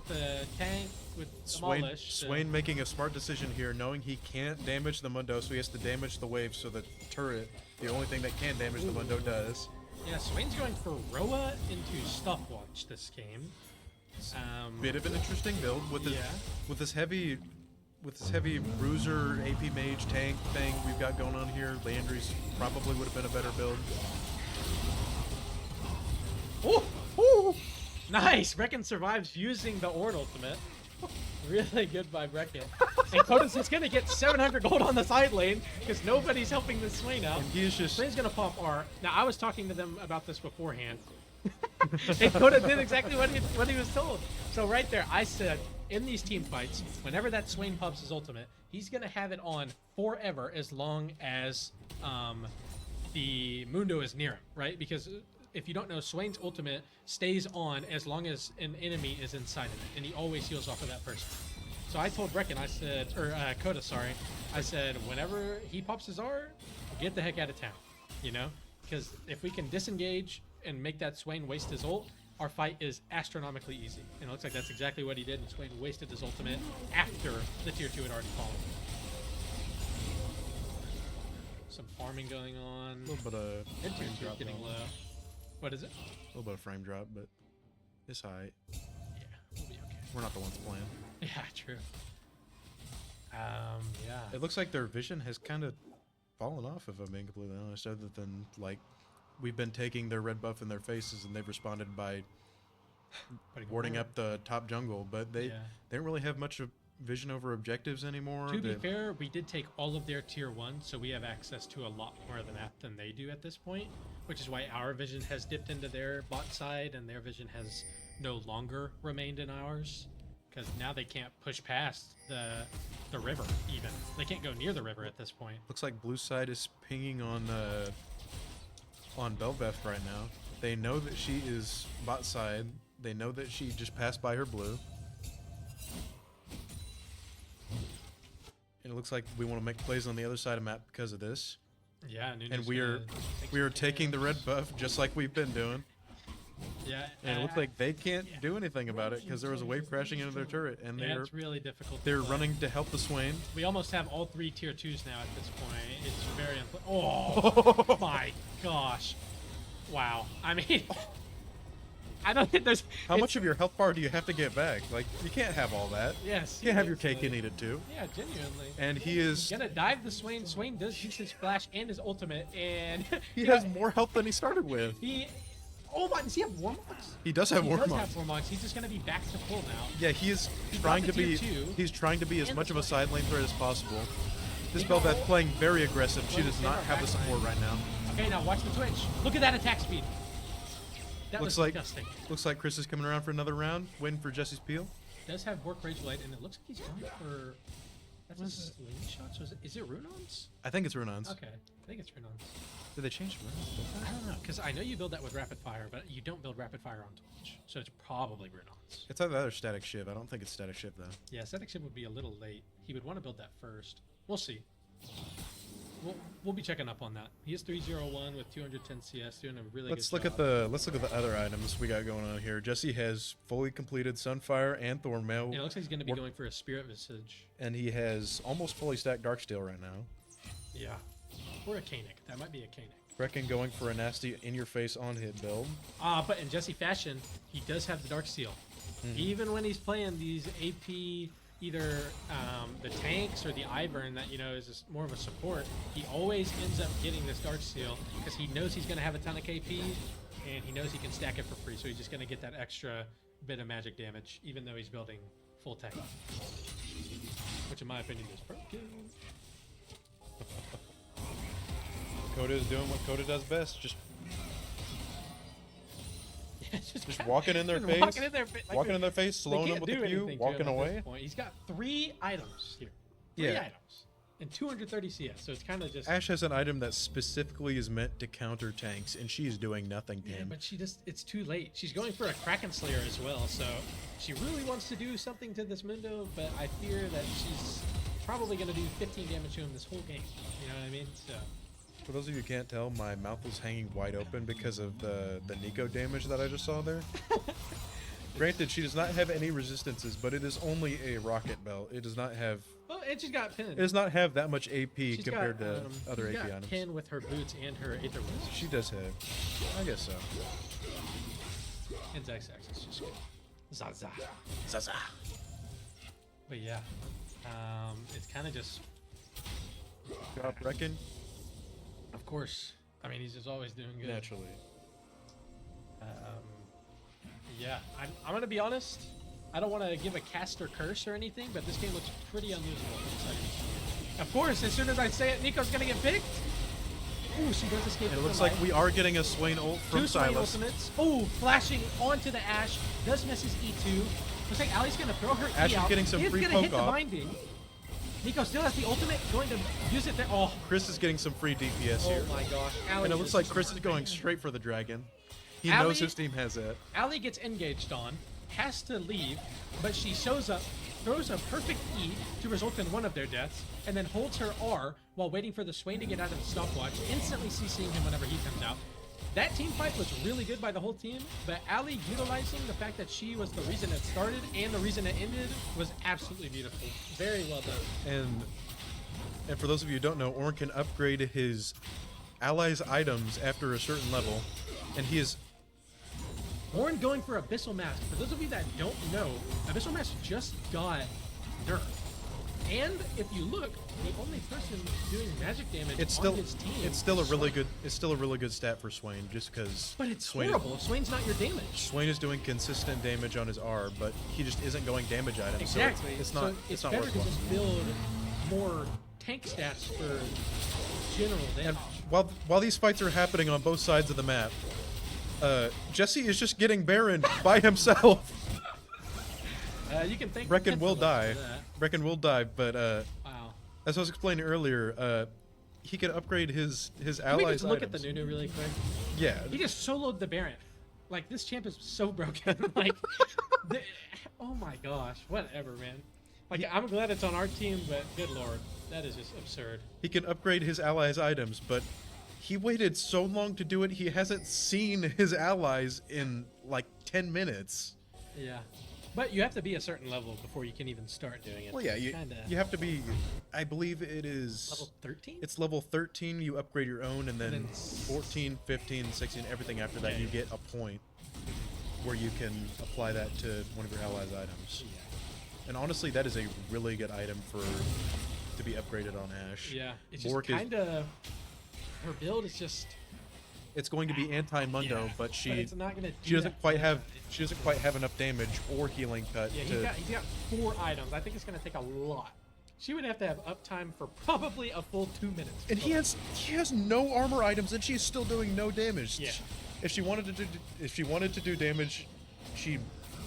tank, with demolish. Swain making a smart decision here, knowing he can't damage the Mundo, so he has to damage the wave, so the turret, the only thing that can damage the Mundo, does. Yeah, Swain's going for Roa into Stopwatch this game. Bit of an interesting build with this heavy bruiser AP mage tank thing we've got going on here. Landry's probably would have been a better build. Oh! Nice! Brecken survives using the Ord ultimate. Really good by Brecken. And Coda's just gonna get 700 gold on the side lane because nobody's helping this Swain out. And he is just Swain's gonna pop R. Now, I was talking to them about this beforehand. And Coda did exactly what he was told. So right there, I said, in these team fights, whenever that Swain pops his ultimate, he's gonna have it on forever as long as the Mundo is near him, right? Because if you don't know, Swain's ultimate stays on as long as an enemy is inside of it, and he always heals off of that person. So I told Brecken, I said, or Coda, sorry, I said, whenever he pops his R, get the heck out of town, Because if we can disengage and make that Swain waste his ult, our fight is astronomically easy. And it looks like that's exactly what he did, and Swain wasted his ultimate after the tier 2 had already fallen. Some farming going on. a little bit of Mid frame tier drop, getting though. low. What is it? A little bit of frame drop, but it's high. Yeah, we'll be okay. We're not the ones playing. Yeah, true. Yeah. It looks like their vision has kind of fallen off, if I'm being completely honest, other than, like, we've been taking their red buff in their faces and they've responded by warding up the top jungle, but they don't really have much of vision over objectives anymore. To be fair, we did take all of their tier 1, so we have access to a lot more of the map than they do at this point, which is why our vision has dipped into their bot side and their vision has no longer remained in ours, because now they can't push past the river even. They can't go near the river at this point. Looks like blue side is pinging on Belveth right now. They know that she is bot side. They know that she just passed by her blue. And it looks like we want to make plays on the other side of the map because of this. Yeah, Nunu's And we gonna take are some taking the damage. red buff just like we've been doing. Yeah, And it looks like they can't do anything about it because there was a wave crashing into their turret, and yeah, they're it's really difficult. to they're play. running to help the Swain. We almost have all 3 tier 2s now at this point. It's very oh my gosh. Wow. I mean, I don't think there's. How much of your health bar do you have to get back? Like, you can't have all that. Yes. You can't have your cake you seriously. needed to. Yeah, genuinely. And he is. Gonna dive the Swain. Swain does use his flash and his ultimate, and He you know, has more health than he started with. he. Oh my! Does he have Warmogs? He does have He more does money. have Warmogs. He's just gonna be back to full now. Yeah, he is He trying to got the be. tier 2. He's trying to be as And much the of a Swain. side lane threat as possible. This Nico- Bel'Veth playing very aggressive. She Well, does in not our have the back support line. right now. Okay, now watch the Twitch. Look at that attack speed. That Looks was like disgusting. looks like Chris is coming around for another round, waiting for Jesse's peel. Does have work rage light, and it looks like he's going for. That's a slingshot. So is it Runons? I think it's Runons. Okay, I think it's Runons. Did they change Runons? I don't know, because I know you build that with rapid fire, but you don't build rapid fire on Twitch, so it's probably Runons. It's either that or Static Shiv. I don't think it's Static Shiv though. Yeah, Static Ship would be a little late. He would want to build that first. We'll see. We'll be checking up on that. He is 301 with 210 CS, doing a really Let's good look at the other items we got going on here. Jesse has fully completed Sunfire and Thornmail, Yeah, it looks like he's going to be Work- going for a Spirit Visage. and he has almost fully stacked Darksteel right now. Yeah. Or a Kanik. That might be a Kanik. Reckon going for a nasty in-your-face on-hit build. But in Jesse fashion, he does have the Dark Seal. Even when he's playing these AP, either the tanks or the Ivern that, you know, is just more of a support, he always ends up getting this Dark Seal because he knows he's going to have a ton of KP and he knows he can stack it for free. So he's just going to get that extra bit of magic damage, even though he's building full tech. Which, in my opinion, is broken. Coda is doing what Coda does best, just just Just walking in their just face, Walking in their, like, walking in their face, they slowing can't them with do the Q, anything to walking him at this away. point. He's got 3 items here. 3 Yeah. items. And 230 CS, so it's kind of just... Ash has an item that specifically is meant to counter tanks, and she's doing nothing to Yeah, him. but she just... It's too late. She's going for a Kraken Slayer as well, so she really wants to do something to this Mundo, but I fear that she's probably going to do 15 damage to him this whole game. You know what I mean? So... For those of you who can't tell, my mouth was hanging wide open because of the Nico damage that I just saw there. Granted, she does not have any resistances, but it is only a rocket belt. It does not have... Oh, and she's got Pin. It does not have that much AP She's compared got, to other she's AP got items. Pin with her boots and her Aether Wisp. She does have. I guess so. And Zexax is just good. Zaza. Zaza. But yeah, it's kind of just... Reckon? Of course. I mean, he's just always doing good. Naturally. Yeah, I'm gonna be honest. I don't want to give a caster curse or anything, but this game looks pretty unusable. Of course, as soon as I say it, Nico's gonna get picked. Ooh, she does escape. It with looks her like life. we are getting a Swain ult from 2 Swain Silas. ultimates. Ooh, flashing onto the Ashe. Does miss his E2. Looks like Ali's gonna throw her Ashe E is out. getting some He's free gonna poke hit the off. binding. Nico still has the ultimate. Going to use it there. Oh, Chris is getting some free DPS here. oh my gosh. Ali And it looks like just Chris is going straight for the dragon. He Ali- knows his team has it. Ali gets engaged on, has to leave, but she shows up, throws a perfect E to result in one of their deaths, and then holds her R while waiting for the Swain to get out of the stopwatch, instantly CCing him whenever he comes out. That team fight was really good by the whole team, but Ali utilizing the fact that she was the reason it started and the reason it ended was absolutely beautiful. Very well done. And for those of you who don't know, Ornn can upgrade his allies' items after a certain level, and he is Ornn going for Abyssal Mask. For those of you that don't know, Abyssal Mask just got nerfed. And if you look, the only person doing magic damage it's on still his team it's still a is really Swain. good it's still a really good stat for Swain just because But it's Swain horrible. Swain's not your damage. Swain is doing consistent damage on his R, but he just isn't going damage items. Exactly. So it's not So it's not better to worthwhile. just build more tank stats for general damage. And while these fights are happening on both sides of the map, Jesse is just getting Baron by himself. You can thank Reckon will Pentalook die. for that. Reckon will die, but Wow. as I was explaining earlier, he can upgrade his Can we allies' just look at items. the Nunu really quick? Yeah. He just soloed the Baron. Like, this champ is so broken. Like, the, oh my gosh. Whatever, man. Like, I'm glad it's on our team, but good lord. That is just absurd. He can upgrade his allies' items, but he waited so long to do it, he hasn't seen his allies in like 10 minutes. Yeah. But you have to be a certain level before you can even start doing it. Well, yeah, you Kinda have to be, I believe it is... level 13? It's level 13, you upgrade your own, and then then 14, 15, 16, everything after that, Yeah, you yeah. get a point. where you can apply that to one of your allies' items. Yeah. And honestly, that is a really good item to be upgraded on Ashe. Yeah. It's Bork just kind of her build is just. it's going to be anti-Mundo, Yeah, but it's not gonna. she doesn't quite have enough damage or healing cut Yeah, to. he's got 4 items. I think it's gonna take a lot. She would have to have uptime for probably a full 2 minutes. And he has no armor items, and she's still doing no damage. Yeah. If she wanted to do damage, she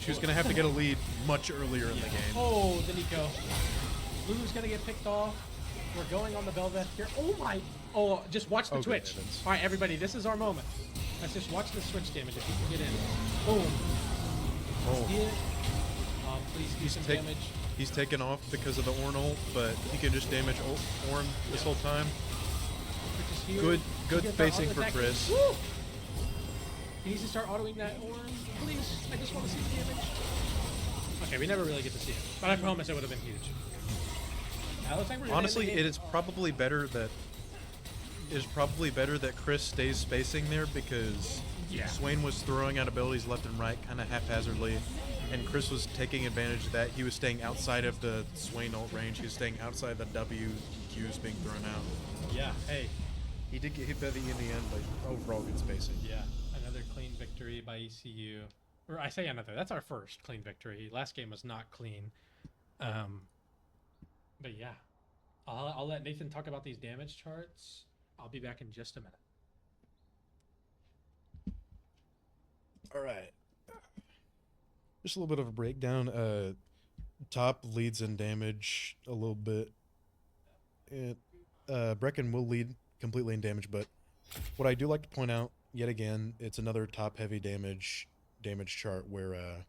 was gonna have to get a lead much earlier in the game. Oh, the Nico. Lulu's gonna get picked off. We're going on the Belveth here. Oh my! Oh, just watch the Oh, good Twitch. heavens. All right, everybody, this is our moment. Let's just watch the Switch damage if you can get in. Boom. Oh. Hit. Please do some damage. He's taken off because of the Ornn ult, but he can just damage Ornn this whole time. Twitch is here. Good He gets spacing our for auto-attack. Chris. Woo! He needs to start autoing that Ornn. Please, I just want to see the damage. Okay, we never really get to see it, but I promise it would have been huge. Now, it looks like we're gonna Honestly, end the it game. is probably better that Chris stays spacing there because Yeah. Swain was throwing out abilities left and right kind of haphazardly, and Chris was taking advantage of that. He was staying outside of the Swain ult range. He was staying outside the WQs being thrown out. Yeah. Hey. He did get hit by the in the end, but overall good spacing. Yeah. Another clean victory by ECU. Or I say another. That's our first clean victory. Last game was not clean. But yeah, I'll let Nathan talk about these damage charts. I'll be back in just a minute. All right. Just a little bit of a breakdown. Top leads in damage a little bit. Brecken will lead completely in damage, but what I do like to point out, yet again, it's another top-heavy damage chart where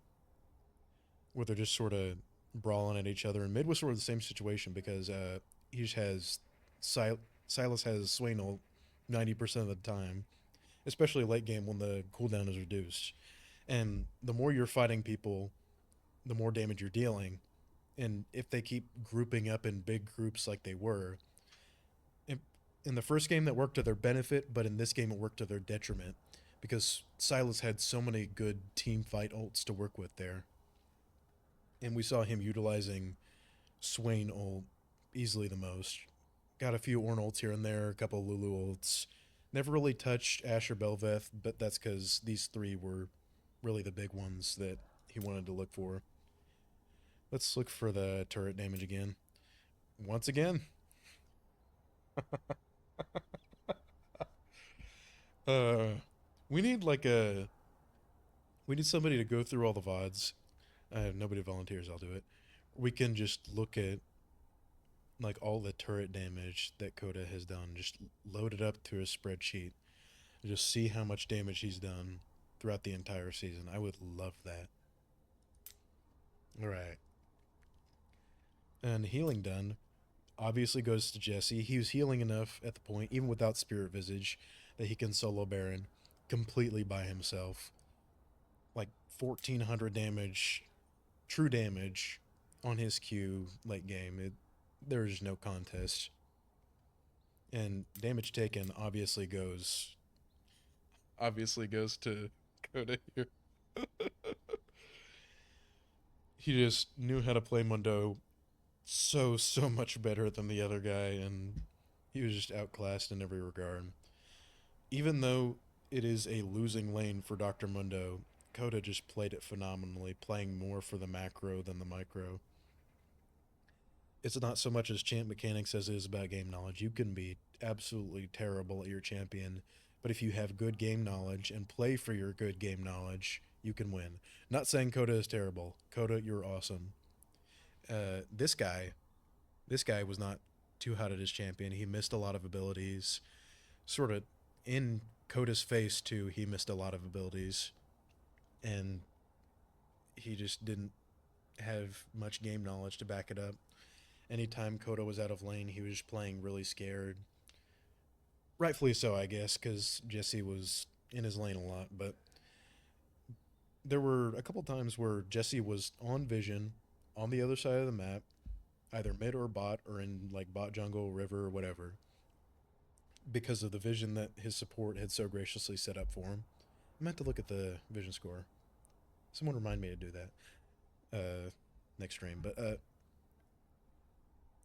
they're just sort of brawling at each other. And mid was sort of the same situation because he just has Silas has Swain ult 90% of the time, especially late game when the cooldown is reduced. And the more you're fighting people, the more damage you're dealing. And if they keep grouping up in big groups like they were, in the first game that worked to their benefit, but in this game it worked to their detriment because Silas had so many good team fight ults to work with there. And we saw him utilizing Swain ult easily the most. Got a few Ornn ults here and there, a couple Lulu ults. Never really touched Ashe or Belveth, but that's because these 3 were really the big ones that he wanted to look for. Let's look for the turret damage again. Once again. We need somebody to go through all the VODs. Nobody volunteers, I'll do it. We can just look at like all the turret damage that Coda has done. Just load it up to a spreadsheet. Just see how much damage he's done throughout the entire season. I would love that. Alright. And healing done obviously goes to Jesse. He was healing enough at the point, even without Spirit Visage, that he can solo Baron completely by himself. Like 1400 damage, true damage on his Q late game. There's no contest. And damage taken obviously goes to Coda here. He just knew how to play Mundo so much better than the other guy, and he was just outclassed in every regard. Even though it is a losing lane for Dr. Mundo, Coda just played it phenomenally, playing more for the macro than the micro. It's not so much as champ mechanics as it is about game knowledge. You can be absolutely terrible at your champion, but if you have good game knowledge and play for your good game knowledge, you can win. Not saying Coda is terrible. Coda, you're awesome. This guy was not too hot at his champion. He missed a lot of abilities. Sort of in Coda's face, too, he missed a lot of abilities. And he just didn't have much game knowledge to back it up. Anytime Coda was out of lane, he was just playing really scared. Rightfully so, I guess, because Jesse was in his lane a lot. But there were a couple times where Jesse was on vision on the other side of the map, either mid or bot, or in like bot jungle, river, or whatever, because of the vision that his support had so graciously set up for him. I meant to look at the vision score. Someone remind me to do that next stream. But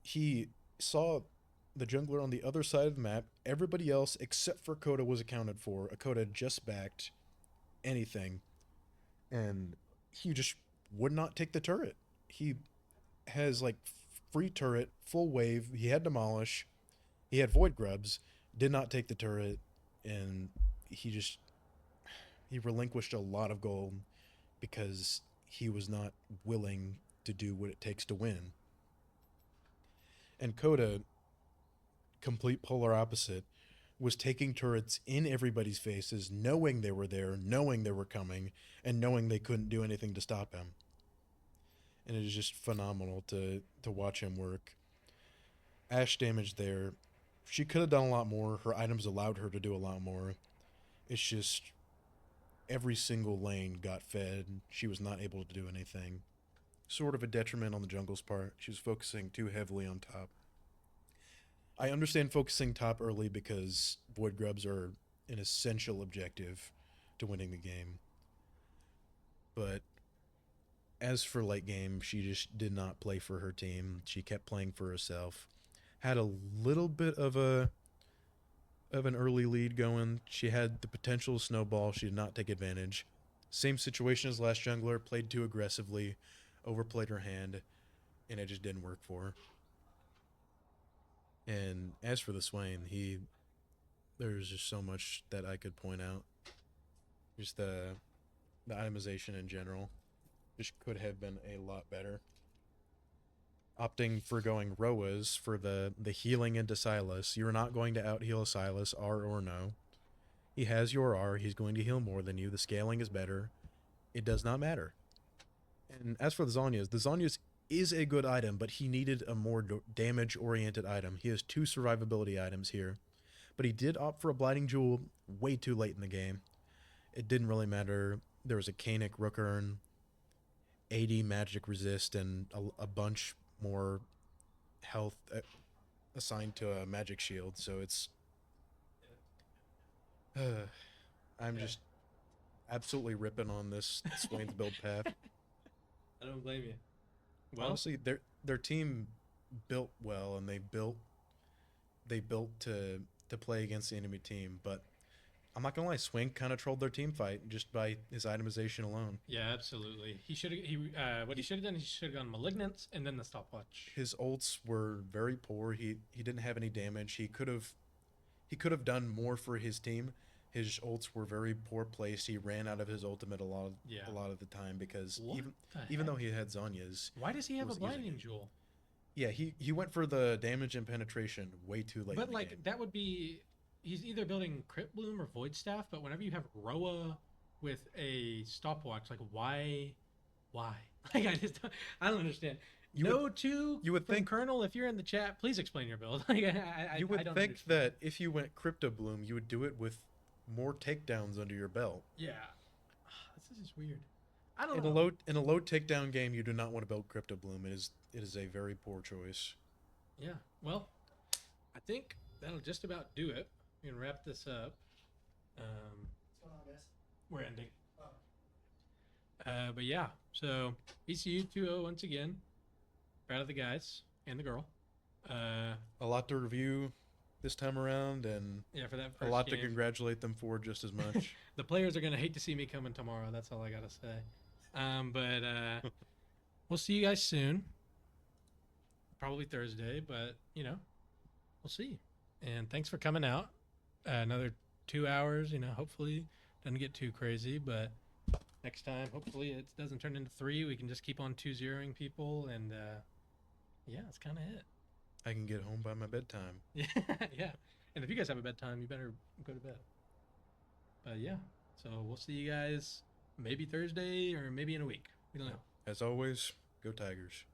he saw the jungler on the other side of the map. Everybody else except for Coda was accounted for. Coda just backed anything, and he just would not take the turret. He has like free turret, full wave. He had demolish. He had void grubs. Did not take the turret, and he relinquished a lot of gold because he was not willing to do what it takes to win. And Coda, complete polar opposite, was taking turrets in everybody's faces, knowing they were there, knowing they were coming, and knowing they couldn't do anything to stop him. And it is just phenomenal to watch him work. Ash damage there. She could have done a lot more. Her items allowed her to do a lot more. It's just every single lane got fed. She was not able to do anything. Sort of a detriment on the jungle's part. She was focusing too heavily on top. I understand focusing top early because void grubs are an essential objective to winning the game. But as for late game, she just did not play for her team. She kept playing for herself. Had a little bit of an early lead going. She had the potential to snowball. She did not take advantage. Same situation as last jungler. Played too aggressively, overplayed her hand, and it just didn't work for her. And as for the Swain, there's just so much that I could point out. Just the itemization in general just could have been a lot better. Opting for going Roas for the healing into Silas. You're not going to out-heal Silas, R or no. He has your R. He's going to heal more than you. The scaling is better. It does not matter. And as for the Zhonya's is a good item, but he needed a more damage-oriented item. He has 2 survivability items here. But he did opt for a Blighting Jewel way too late in the game. It didn't really matter. There was a Canic Rookern, 80 magic resist, and a bunch more health assigned to a magic shield. So it's... I'm just absolutely ripping on this Swain's build path. I don't blame you. Well, Honestly, their team built well, and they built to play against the enemy team. But I'm not gonna lie, Swain kind of trolled their team fight just by his itemization alone. yeah, absolutely. What he should have done, he should have gone Malignance and then the stopwatch. His ults were very poor. He didn't have any damage. He could have done more for his team. His ults were very poor placed. He ran out of his ultimate a lot of the time because What even the though he had Zhonya's, Why does he have a was using blinding it. jewel? yeah, he went for the damage and penetration way too late. But in the like game. that would be, he's either building Crypt Bloom or Void Staff. But whenever you have Roa with a stopwatch, like why? Like I don't understand. You you would think- Colonel, if you're in the chat, please explain your build. Like, You I would don't think understand. that if you went Crypto Bloom, you would do it with more takedowns under your belt. Yeah, this is just weird. I don't In know. a low takedown game, you do not want to build Crypto Bloom. It is a very poor choice. Yeah, well, I think that'll just about do it. We can wrap this up. We're ending. But yeah, so ECU 2-0 once again. Proud of the guys and the girl. A lot to review this time around, and Yeah, for that a first lot to game. congratulate them for just as much. The players are gonna hate to see me coming tomorrow. That's all I gotta say. But we'll see you guys soon. Probably Thursday, but we'll see. And thanks for coming out. Another 2 hours. Hopefully doesn't get too crazy, but next time, hopefully it doesn't turn into 3. We can just keep on 2-0ing people, and yeah, that's kind of it. I can get home by my bedtime. Yeah, yeah. And if you guys have a bedtime, you better go to bed. But yeah, so we'll see you guys maybe Thursday or maybe in a week. We don't know. As always, go Tigers.